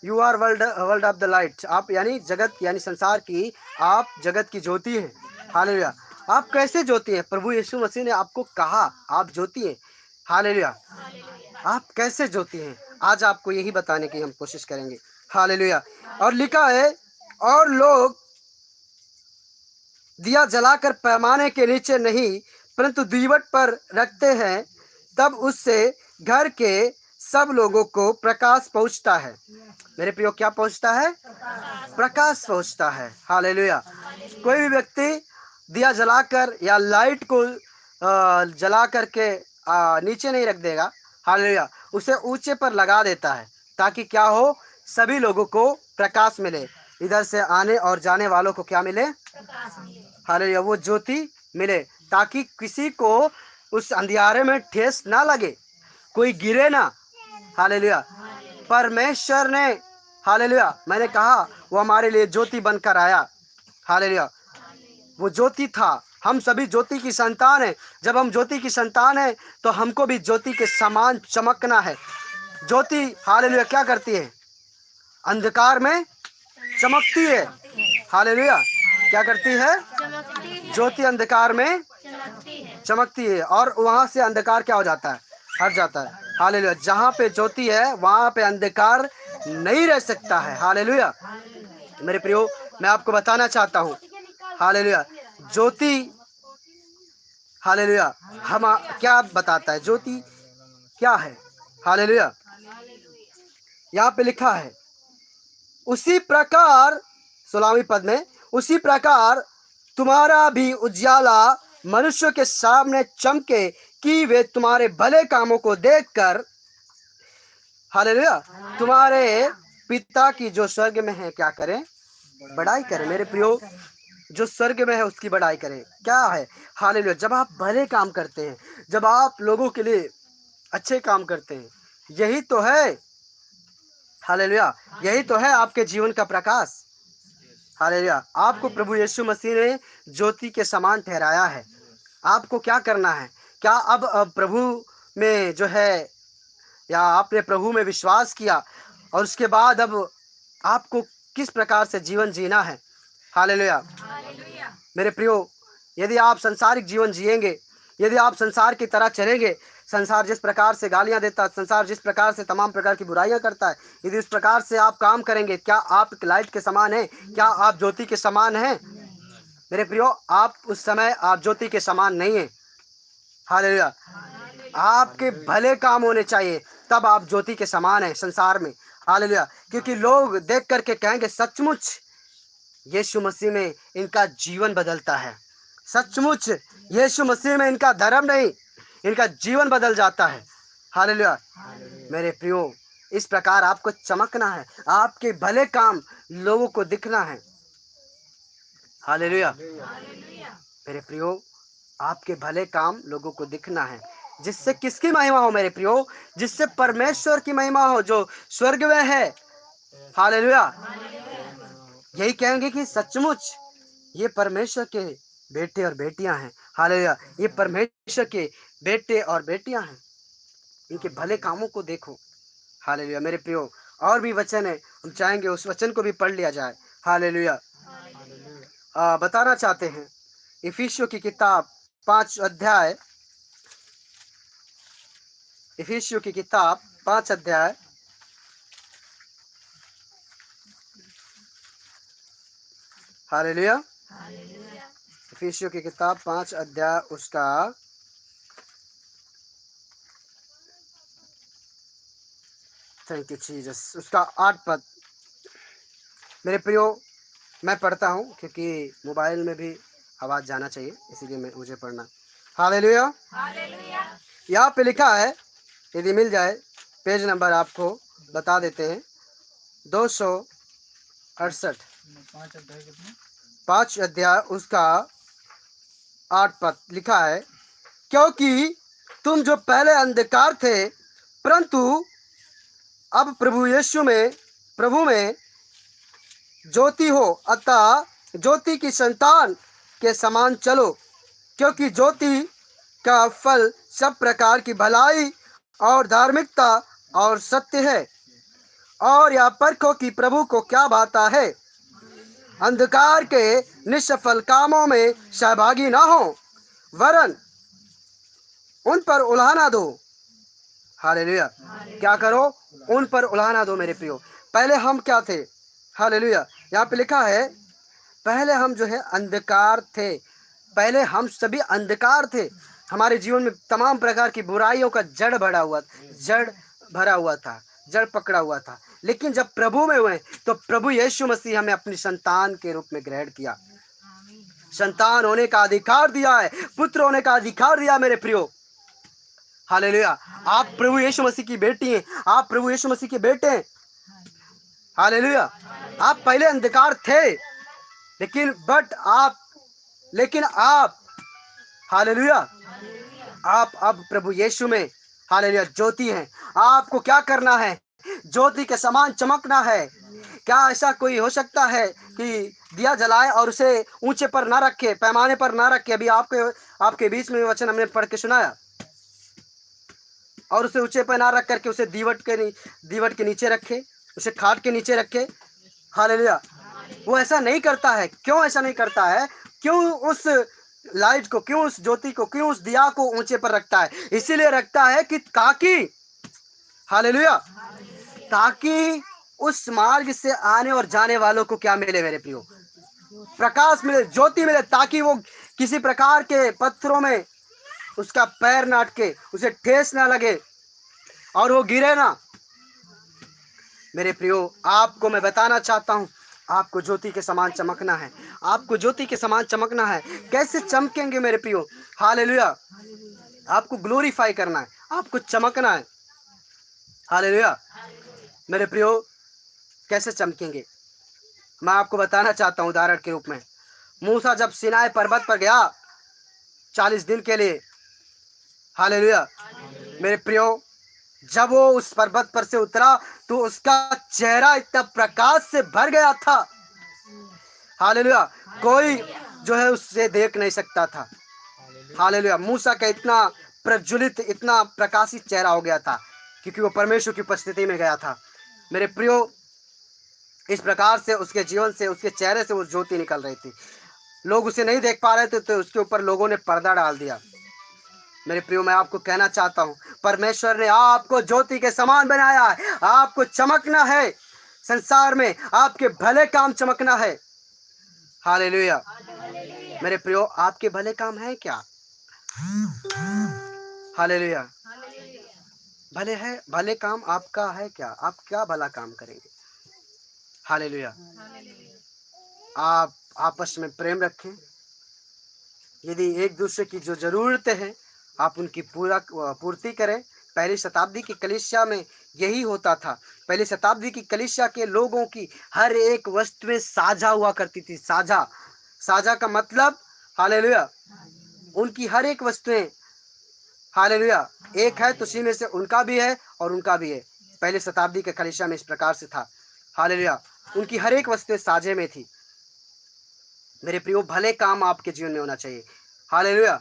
you are world of the light. आप यानी जगत, यानी संसार की, आप जगत की ज्योति हैं। हालेलुया, आप कैसे ज्योति हैं? प्रभु यीशु मसीह ने आपको कहा आप ज्योति हैं। हालेलुया, आप कैसे ज्योति हैं? आज आपको यही बताने की हम कोशिश करेंगे। हालेलुया, और लिखा है, और लोग दिया जलाकर पैमाने के नीचे नहीं परंतु दीवट पर रखते हैं, तब उससे घर के सब लोगों को प्रकाश पहुंचता है। मेरे प्रियो, क्या पहुंचता है? प्रकाश पहुंचता है। हालेलुया, कोई भी व्यक्ति दिया जलाकर या लाइट को जला करके नीचे नहीं रख देगा। हालेलुया, उसे ऊंचे पर लगा देता है, ताकि क्या हो? सभी लोगों को प्रकाश मिले। इधर से आने और जाने वालों को क्या मिले? हालेलुया, वो ज्योति मिले, ताकि किसी को उस अंधियारे में ठेस ना लगे, कोई गिरे ना। हालेलुया, परमेश्वर ने, हालेलुया, मैंने कहा वो हमारे लिए ज्योति बनकर आया। हालेलुया, वो ज्योति था। हम सभी ज्योति की संतान हैं। जब हम ज्योति की संतान हैं तो हमको भी ज्योति के समान चमकना है। ज्योति, हालेलुया, क्या करती है? अंधकार में चमकती है। हालेलुया, क्या करती है? ज्योति अंधकार में चमकती है, और वहां से अंधकार क्या हो जाता है? हट जाता है। हालेलुया, जहाँ पे ज्योति है वहां पे अंधकार नहीं रह सकता है। हालेलुया, मेरे प्रियो, मैं आपको बताना चाहता हूँ, हालेलुया, ज्योति, हालेलुया, हम क्या बताता है? ज्योति क्या है? हालेलुया, यहाँ पे लिखा है, उसी प्रकार 16वें पद में, उसी प्रकार तुम्हारा भी उज्याला मनुष्य के सामने चमके, कि वे तुम्हारे भले कामों को देखकर, हालेलुया, तुम्हारे पिता की जो स्वर्ग में है क्या करें? बड़ाई करें। मेरे प्रियो, जो स्वर्ग में है उसकी बड़ाई करें। क्या है? हालेलुया, जब आप भले काम करते हैं, जब आप लोगों के लिए अच्छे काम करते हैं, यही तो है, हालेलुया, यही तो है आपके जीवन का प्रकाश। हालेलुया, आपको प्रभु यीशु मसीह ने ज्योति के समान ठहराया है। आपको क्या करना है? क्या अब प्रभु में जो है, या आपने प्रभु में विश्वास किया और उसके बाद अब आपको किस प्रकार से जीवन जीना है? हालेलुया, मेरे प्रियो, यदि आप संसारिक जीवन जिएंगे, यदि आप संसार की तरह चलेंगे, संसार जिस प्रकार से गालियां देता है, संसार जिस प्रकार से तमाम प्रकार की बुराइयां करता है, यदि उस प्रकार से आप काम करेंगे, क्या आप लाइट के समान हैं? क्या आप ज्योति के समान हैं? मेरे प्रियो, आप उस समय आप ज्योति के समान नहीं हैं। हालेलुया, आपके भले काम होने चाहिए, तब आप ज्योति के समान हैं संसार में। हालेलुया, क्योंकि लोग देख करके कहेंगे, सचमुच यीशु मसीह में इनका जीवन बदलता है, सचमुच यीशु मसीह में इनका धर्म नहीं, इनका जीवन बदल जाता है। हालेलुया, मेरे प्रियो, इस प्रकार आपको चमकना है, आपके भले काम लोगों को दिखना है। हालेलुया। मेरे प्रियो, आपके भले काम लोगों को दिखना है, जिससे किसकी महिमा हो मेरे प्रियो? जिससे परमेश्वर की महिमा हो जो स्वर्ग में है। हालेलुया। यही कहेंगे कि सचमुच ये परमेश्वर के बेटे और बेटियां हैं। हालेलुया। ये परमेश्वर के बेटे और बेटियां हैं, इनके भले कामों को देखो। हालेलुया। मेरे प्रियो, और भी वचन है, हम चाहेंगे उस वचन को भी पढ़ लिया जाए। हालेलुया। बताना चाहते हैं इफिसियों की किताब 5 अध्याय, इफिसियों की किताब 5 अध्याय हालेलुया। इफिसियों की किताब 5 अध्याय उसका 8 पद। मेरे प्रियो, मैं पढ़ता हूँ क्योंकि मोबाइल में भी आवाज जाना चाहिए, इसीलिए मुझे पढ़ना। हालेलुया। यहाँ पे लिखा है, यदि मिल जाए पेज नंबर आपको बता देते हैं, 268, 5 अध्याय उसका 8 पद लिखा है, क्योंकि तुम जो पहले अंधकार थे परंतु अब प्रभु में ज्योति हो, अतः ज्योति की संतान के समान चलो, क्योंकि ज्योति का फल सब प्रकार की भलाई और धार्मिकता और सत्य है। और यह परखो कि प्रभु को क्या भाता है। अंधकार के निष्फल कामों में सहभागी ना हो, वरन उन पर उलाहना दो। हालेलुया। क्या करो? उन पर उलाहना दो। मेरे प्रियो, पहले हम क्या थे? हालेलुया। यहाँ पे लिखा है, पहले हम जो है अंधकार थे। पहले हम सभी अंधकार थे, हमारे जीवन में तमाम प्रकार की बुराइयों का जड़ भरा हुआ था, जड़ पकड़ा हुआ था। लेकिन जब प्रभु में हुए तो प्रभु यीशु मसीह हमें अपनी संतान के रूप में ग्रहण किया, संतान होने का अधिकार दिया है, पुत्र होने का अधिकार दिया। मेरे प्रियो, हालेलुया। आप प्रभु यीशु मसीह की बेटी हैं, आप प्रभु यीशु मसीह के बेटे हैं। हालेलुया। आप पहले अंधकार थे, लेकिन आप हालेलुया, आप अब प्रभु यीशु में हालेलुया ज्योति हैं। आपको क्या करना है? ज्योति के समान चमकना है। क्या ऐसा कोई हो सकता है कि दिया जलाए और उसे ऊंचे पर ना रखे, पैमाने पर ना रखे? अभी आपके बीच में वचन हमने पढ़ के सुनाया, और उसे ऊंचे पर ना रख करके उसे दीवट के नीचे रखे, उसे खाट के नीचे रखे। हालेलुया। वो ऐसा नहीं करता है। क्यों ऐसा नहीं करता है? क्यों उस लाइट को, क्यों उस ज्योति को, क्यों उस दिया को ऊंचे पर रखता है? इसीलिए रखता है कि ताकि हालेलुया, ताकि उस मार्ग से आने और जाने वालों को क्या मिले मेरे प्रियो? प्रकाश मिले, ज्योति मिले, ताकि वो किसी प्रकार के पत्थरों में उसका पैर ना अटके, उसे ठेस ना लगे और वो गिरे ना। मेरे प्रियो, आपको मैं बताना चाहता हूं, आपको ज्योति के समान चमकना है। आपको ज्योति के समान चमकना है। कैसे चमकेंगे मेरे प्रियो? हालेलुया। आपको ग्लोरीफाई करना है, आपको चमकना है। हालेलुया। मेरे प्रियो, कैसे चमकेंगे? मैं आपको बताना चाहता हूं उदाहरण के रूप में। मूसा जब सिनाई पर्वत पर गया 40 दिन के लिए, हालेलुया, मेरे प्रियो, जब वो उस पर्वत पर से उतरा तो उसका चेहरा इतना प्रकाश से भर गया था, हालेलुया, कोई जो है उससे देख नहीं सकता था। हालेलुया। मूसा का इतना प्रज्वलित, इतना प्रकाशित चेहरा हो गया था, क्योंकि वो परमेश्वर की उपस्थिति में गया था। मेरे प्रियो, इस प्रकार से उसके जीवन से, उसके चेहरे से वो ज्योति निकल रही थी। लोग उसे नहीं देख पा रहे थे, तो उसके ऊपर लोगों ने पर्दा डाल दिया। मेरे प्रियो, मैं आपको कहना चाहता हूं, परमेश्वर ने आपको ज्योति के समान बनाया है। आपको चमकना है संसार में, आपके भले काम चमकना है। हालेलुया। मेरे प्रियो, आपके भले काम है क्या? हालेलुया। भले काम आपका है क्या? आप क्या भला काम करेंगे? हालेलुया। आप आपस में प्रेम रखें। यदि एक दूसरे की जो जरूरतें हैं आप उनकी पूर्ति करें। पहली शताब्दी की कलीसिया में यही होता था। पहली शताब्दी की कलीसिया के लोगों की हर एक वस्तुएं साझा हुआ करती थी। साझा, साझा का मतलब हालेलुया, उनकी हर एक वस्तुएं, हालेलुया, एक है तो उसी में से उनका भी है और उनका भी है। पहले शताब्दी के कलीसिया में इस प्रकार से था। हालेलुया, उनकी हर एक वस्तुएं साझे में थी। मेरे प्रियो, भले काम आपके जीवन में होना चाहिए। हालेलुया।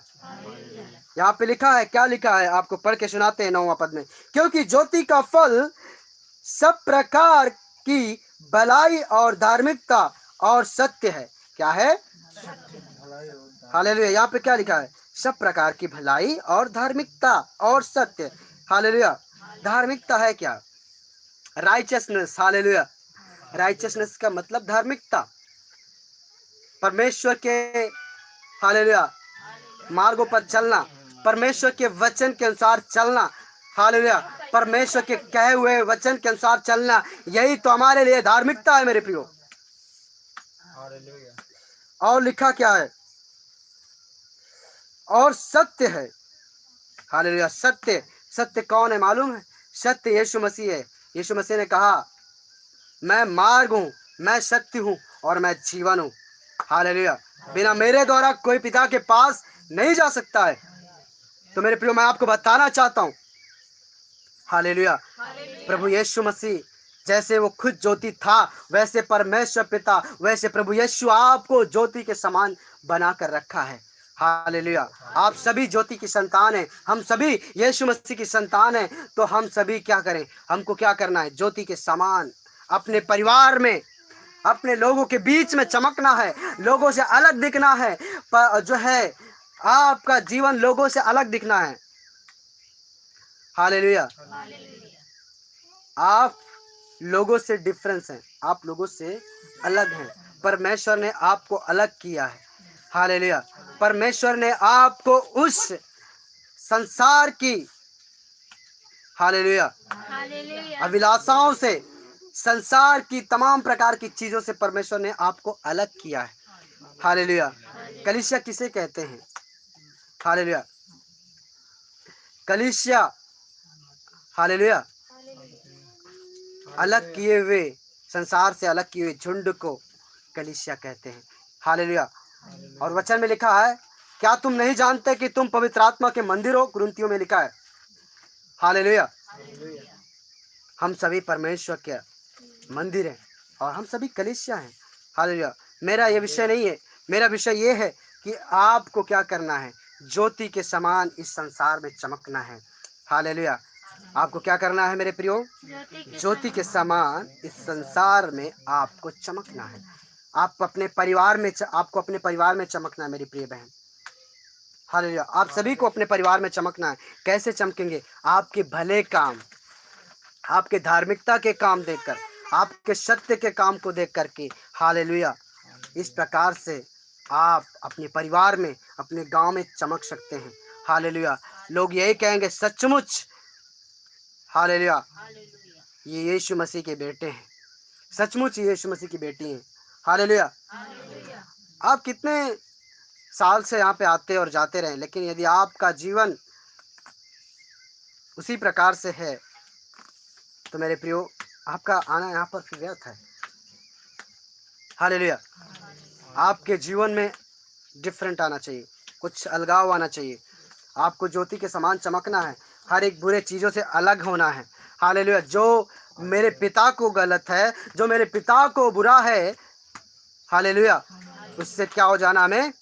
यहाँ पे लिखा है, क्या लिखा है आपको पढ़ के सुनाते हैं 9वां पद में, क्योंकि ज्योति का फल सब प्रकार की भलाई और धार्मिकता और सत्य है। क्या है? हालेलुया। यहाँ पे क्या लिखा है? सब प्रकार की भलाई और धार्मिकता और सत्य। हालेलुया। धार्मिकता है क्या? राइचसनेस। हालेलुया। राइचसनेस का मतलब धार्मिकता, परमेश्वर के हालेलुया मार्गों पर चलना, परमेश्वर के वचन के अनुसार चलना। हालेलुया। परमेश्वर के कहे हुए वचन के अनुसार चलना, यही तो हमारे लिए धार्मिकता है मेरे प्रियो। और लिखा क्या है? और सत्य है। हालेलुया। सत्य, सत्य कौन है मालूम है? सत्य यीशु मसीह है। यीशु मसीह ने कहा, मैं मार्ग हूं, मैं सत्य हूं और मैं जीवन हूं। हालेलुया। बिना मेरे द्वारा कोई पिता के पास नहीं जा सकता है। तो मेरे प्रियो, मैं आपको बताना चाहता हूं, हालेलुया, प्रभु यीशु मसीह जैसे वो खुद ज्योति था, वैसे परमेश्वर पिता, वैसे प्रभु यीशु आपको ज्योति के समान बना कर रखा है। हालेलुया। आप सभी ज्योति की संतान हैं, हम सभी यीशु मसीह की संतान हैं। तो हम सभी क्या करें? हमको क्या करना है? ज्योति के समान अपने परिवार में, अपने लोगों के बीच में चमकना है, लोगों से अलग दिखना है। जो है आपका जीवन लोगों से अलग दिखना है। हालेलुया। आप लोगों से डिफरेंस हैं, आप लोगों से अलग हैं। परमेश्वर ने आपको अलग किया है। हालेलुया। परमेश्वर ने आपको उस संसार की, हालेलुया, अभिलाषाओं से, संसार की तमाम प्रकार की चीजों से परमेश्वर ने आपको अलग किया है। हालेलुया। कलीसिया किसे कहते हैं? हालेलुया। कलीसिया, हालेलुया, अलग किए हुए, संसार से अलग किए हुए झुंड को कलीसिया कहते हैं। हालेलुया। और वचन में लिखा है, क्या तुम नहीं जानते कि तुम पवित्र आत्मा के मंदिर हो? कुरिन्थियों में लिखा है। हालेलुया। हम सभी परमेश्वर के मंदिर हैं और हम सभी कलीसिया हैं। हालेलुया। मेरा ये विषय नहीं है, मेरा विषय ये है कि आपको क्या करना है? ज्योति के समान इस संसार में चमकना है। हालेलुया। आपको क्या करना है मेरे प्रियो? ज्योति के समान इस संसार में आपको चमकना है। आप अपने परिवार में, आपको अपने परिवार में चमकना है मेरी प्रिय बहन। हालेलुया। आप सभी को अपने परिवार में चमकना है। कैसे चमकेंगे? आपके भले काम, आपके धार्मिकता के काम देखकर, आपके सत्य के काम को देख करके। हालेलुया। इस प्रकार से आप अपने परिवार में, अपने गांव में चमक सकते हैं। हालेलुया। लोग यही कहेंगे, सचमुच हालेलुया ये यीशु मसीह के बेटे हैं, सचमुच ये यीशु मसीह की बेटी हैं। हालेलुया। आप कितने साल से यहाँ पे आते और जाते रहे, लेकिन यदि आपका जीवन उसी प्रकार से है तो मेरे प्रियो, आपका आना यहाँ पर फिर व्यर्थ है। हालेलुया। आपके जीवन में डिफरेंट आना चाहिए, कुछ अलगाव आना चाहिए। आपको ज्योति के समान चमकना है, हर एक बुरे चीज़ों से अलग होना है। हालेलुया। जो मेरे पिता को गलत है, जो मेरे पिता को बुरा है, हालेलुया, उससे क्या हो जाना? हमें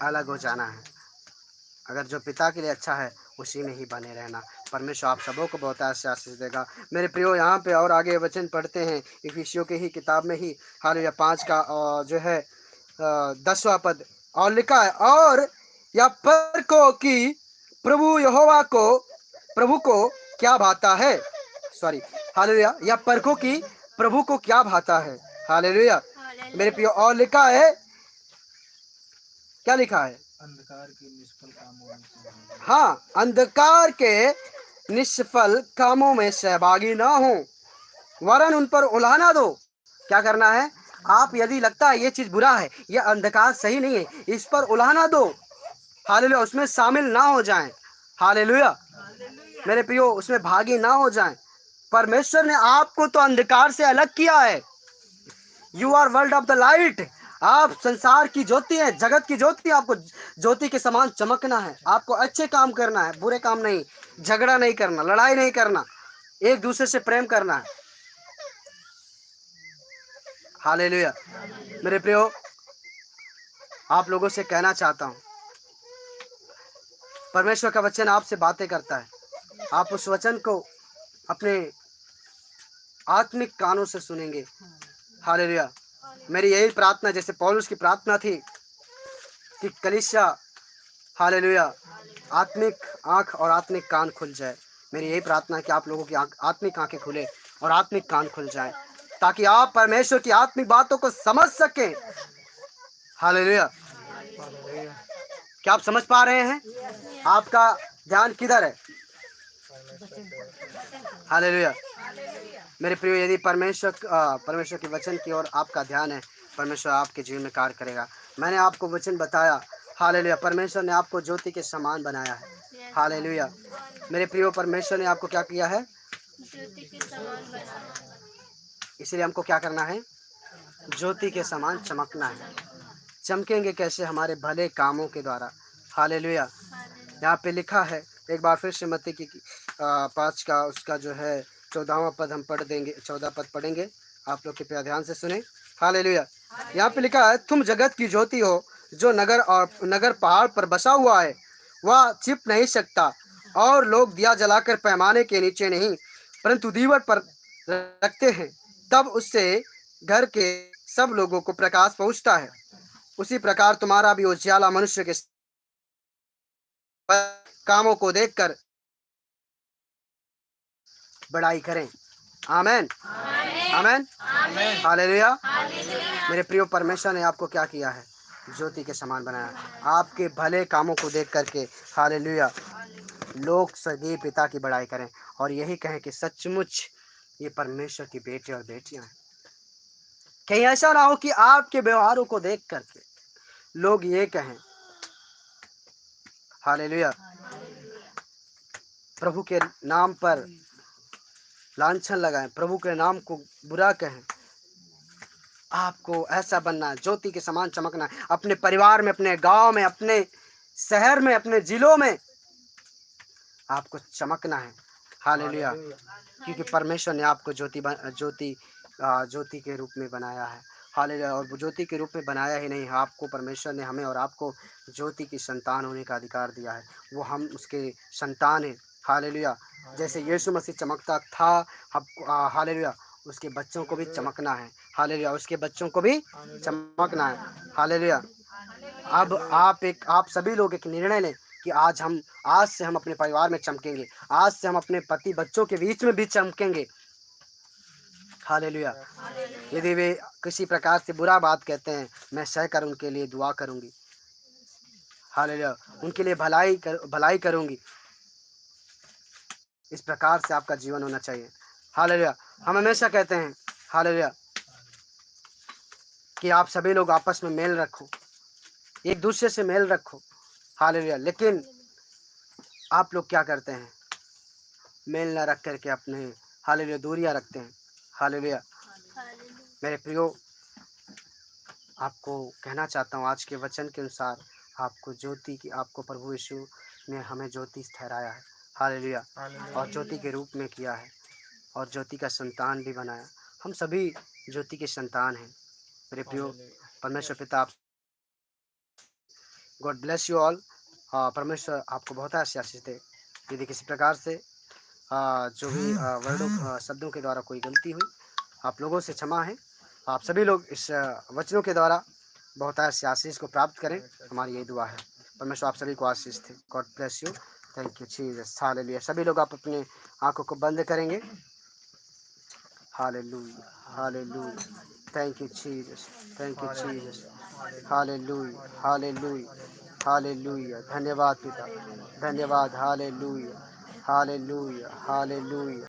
अलग हो जाना है। अगर जो पिता के लिए अच्छा है उसी में ही बने रहना। परमेश्वर आप सबों को बहुत आशीष देगा मेरे प्रियो। यहाँ पे और आगे वचन पढ़ते हैं इफिसियों के ही किताब में ही, हालेलुया 5 का जो है 10वां पद, और लिखा है, और या पर को कि प्रभु यहोवा को, प्रभु को क्या भाता है, सॉरी, हालेलुया, या परखो कि प्रभु को क्या भाता है। हालेलुया मेरे प्रियो। और लिखा है, क्या लिखा है? अंधकार के निष्फल कामों में, हाँ, अंधकार के निष्फल कामों में सहभागी ना हो, वरन उन पर उलाहना दो। क्या करना है? आप यदि लगता है ये चीज बुरा है, ये अंधकार सही नहीं है, इस पर उलाहना दो। हालेलुया। उसमें शामिल ना हो जाएं। हालेलुया मेरे प्रियो, उसमें भागी ना हो जाएं। परमेश्वर ने आपको तो अंधकार से अलग किया है। You are world of the light. आप संसार की ज्योति हैं, जगत की ज्योति। आपको ज्योति के समान चमकना है। आपको अच्छे काम करना है, बुरे काम नहीं। झगड़ा नहीं करना, लड़ाई नहीं करना, एक दूसरे से प्रेम करना है। हालेलुया। मेरे प्रियो, आप लोगों से कहना चाहता हूं, परमेश्वर का वचन आपसे बातें करता है। आप उस वचन को अपने आत्मिक कानों से सुनेंगे। हालेलुया। मेरी यही प्रार्थना, जैसे पौलुस की प्रार्थना थी कि कलीसिया, हालेलुया, आत्मिक आंख और आत्मिक कान खुल जाए। मेरी यही प्रार्थना है कि आप लोगों की आत्मिक आंखें खुले और आत्मिक कान खुल जाए, ताकि आप परमेश्वर की आत्मिक बातों को समझ सकें। हालेलुया। क्या आप समझ पा रहे हैं? आपका ध्यान किधर है? हालेलुया। मेरे प्रियो, यदि परमेश्वर के वचन की ओर आपका ध्यान है, परमेश्वर आपके जीवन में कार्य करेगा। मैंने आपको वचन बताया। हालेलुया। परमेश्वर ने आपको ज्योति के समान बनाया है। हालेलुया। मेरे प्रियो, परमेश्वर ने आपको क्या किया है? ज्योति के समान बनाया। इसलिए हमको क्या करना है? ज्योति के समान चमकना है। चमकेंगे कैसे? हमारे भले कामों के द्वारा। हालेलुया। यहाँ पे लिखा है, एक बार फिर से मत्ती की 5 का उसका जो है 14वां पद हम पढ़ देंगे। 14 पद पढ़ेंगे, आप लोग कृपया ध्यान से सुने। हालेलुया। यहाँ पे लिखा है, तुम जगत की ज्योति हो। जो नगर पहाड़ पर बसा हुआ है वह छिप नहीं सकता, और लोग दिया जलाकर पैमाने के नीचे नहीं परंतु दीवट पर रखते हैं, तब उससे घर के सब लोगों को प्रकाश पहुंचता है। उसी प्रकार तुम्हारा भी उजियाला मनुष्य के कामों को देखकर बड़ाई करें। आमेन, आमेन, हालेलुया। मेरे प्रियो, परमेश्वर ने आपको क्या किया है? ज्योति के समान बनाया। आपके भले कामों को देख करके, हालेलुया, लोग सदैव पिता की बड़ाई करें और यही कहें कि सचमुच ये परमेश्वर की बेटे और बेटियां हैं। कहीं ऐसा ना हो कि आपके व्यवहारों को देख करके लोग ये कहें, हालेलुया, प्रभु के नाम पर लांछन लगाएं, प्रभु के नाम को बुरा कहें। आपको ऐसा बनना है, ज्योति के समान चमकना है। अपने परिवार में, अपने गांव में, अपने शहर में, अपने जिलों में आपको चमकना है। हालेलुया। क्योंकि परमेश्वर ने आपको ज्योति के रूप में बनाया है। हालेलुया। और ज्योति के रूप में बनाया ही नहीं, आपको परमेश्वर ने, हमें और आपको ज्योति की संतान होने का अधिकार दिया है। वो हम उसके संतान हैं। हालेलुया। जैसे यीशु मसीह चमकता था, हालेलुया, उसके बच्चों को भी चमकना है। हालेलुया। उसके बच्चों को भी चमकना है। हालेलुया। अब आप सभी लोग एक निर्णय लें कि आज से हम अपने परिवार में चमकेंगे। आज से हम अपने पति बच्चों के बीच में भी चमकेंगे। हालेलुया। यदि वे किसी प्रकार से बुरा बात कहते हैं, मैं सहकर उनके लिए दुआ करूंगी। हालेलुया। उनके लिए भलाई करूंगी। इस प्रकार से आपका जीवन होना चाहिए। हालेलुया। हम हमेशा कहते हैं, हालेलुया, कि आप सभी लोग आपस में मेल रखो, एक दूसरे से मेल रखो। हालेलुया। लेकिन आप लोग क्या करते हैं? मेल ना रख करके अपने, हालेलुया, दूरियां रखते हैं। हालेलुया। मेरे प्रियो, आपको कहना चाहता हूँ, आज के वचन के अनुसार आपको प्रभु यीशु ने हमें ज्योति ठहराया है। हालेलुया। और ज्योति के रूप में किया है और ज्योति का संतान भी बनाया। हम सभी ज्योति के संतान हैं। मेरे प्रियो, परमेश्वर पिता, आप गॉड ब्लेस यू ऑल। परमेश्वर आपको बहुत आशीष दे। यदि किसी प्रकार से जो भी शब्दों के द्वारा कोई गलती हुई, आप लोगों से क्षमा है। आप सभी लोग इस वचनों के द्वारा बहुत ऐसे आशीष को प्राप्त करें, हमारी यही दुआ है। परमेश्वर आप सभी को आशीष दे। God bless you. Thank you Jesus. Hallelujah. सभी लोग आप अपने आंखों को बंद करेंगे। Hallelujah, hallelujah. Thank you Jesus, thank you Jesus. Hallelujah, hallelujah, hallelujah. धन्यवाद पिता, धन्यवाद। Hallelujah, hallelujah, hallelujah.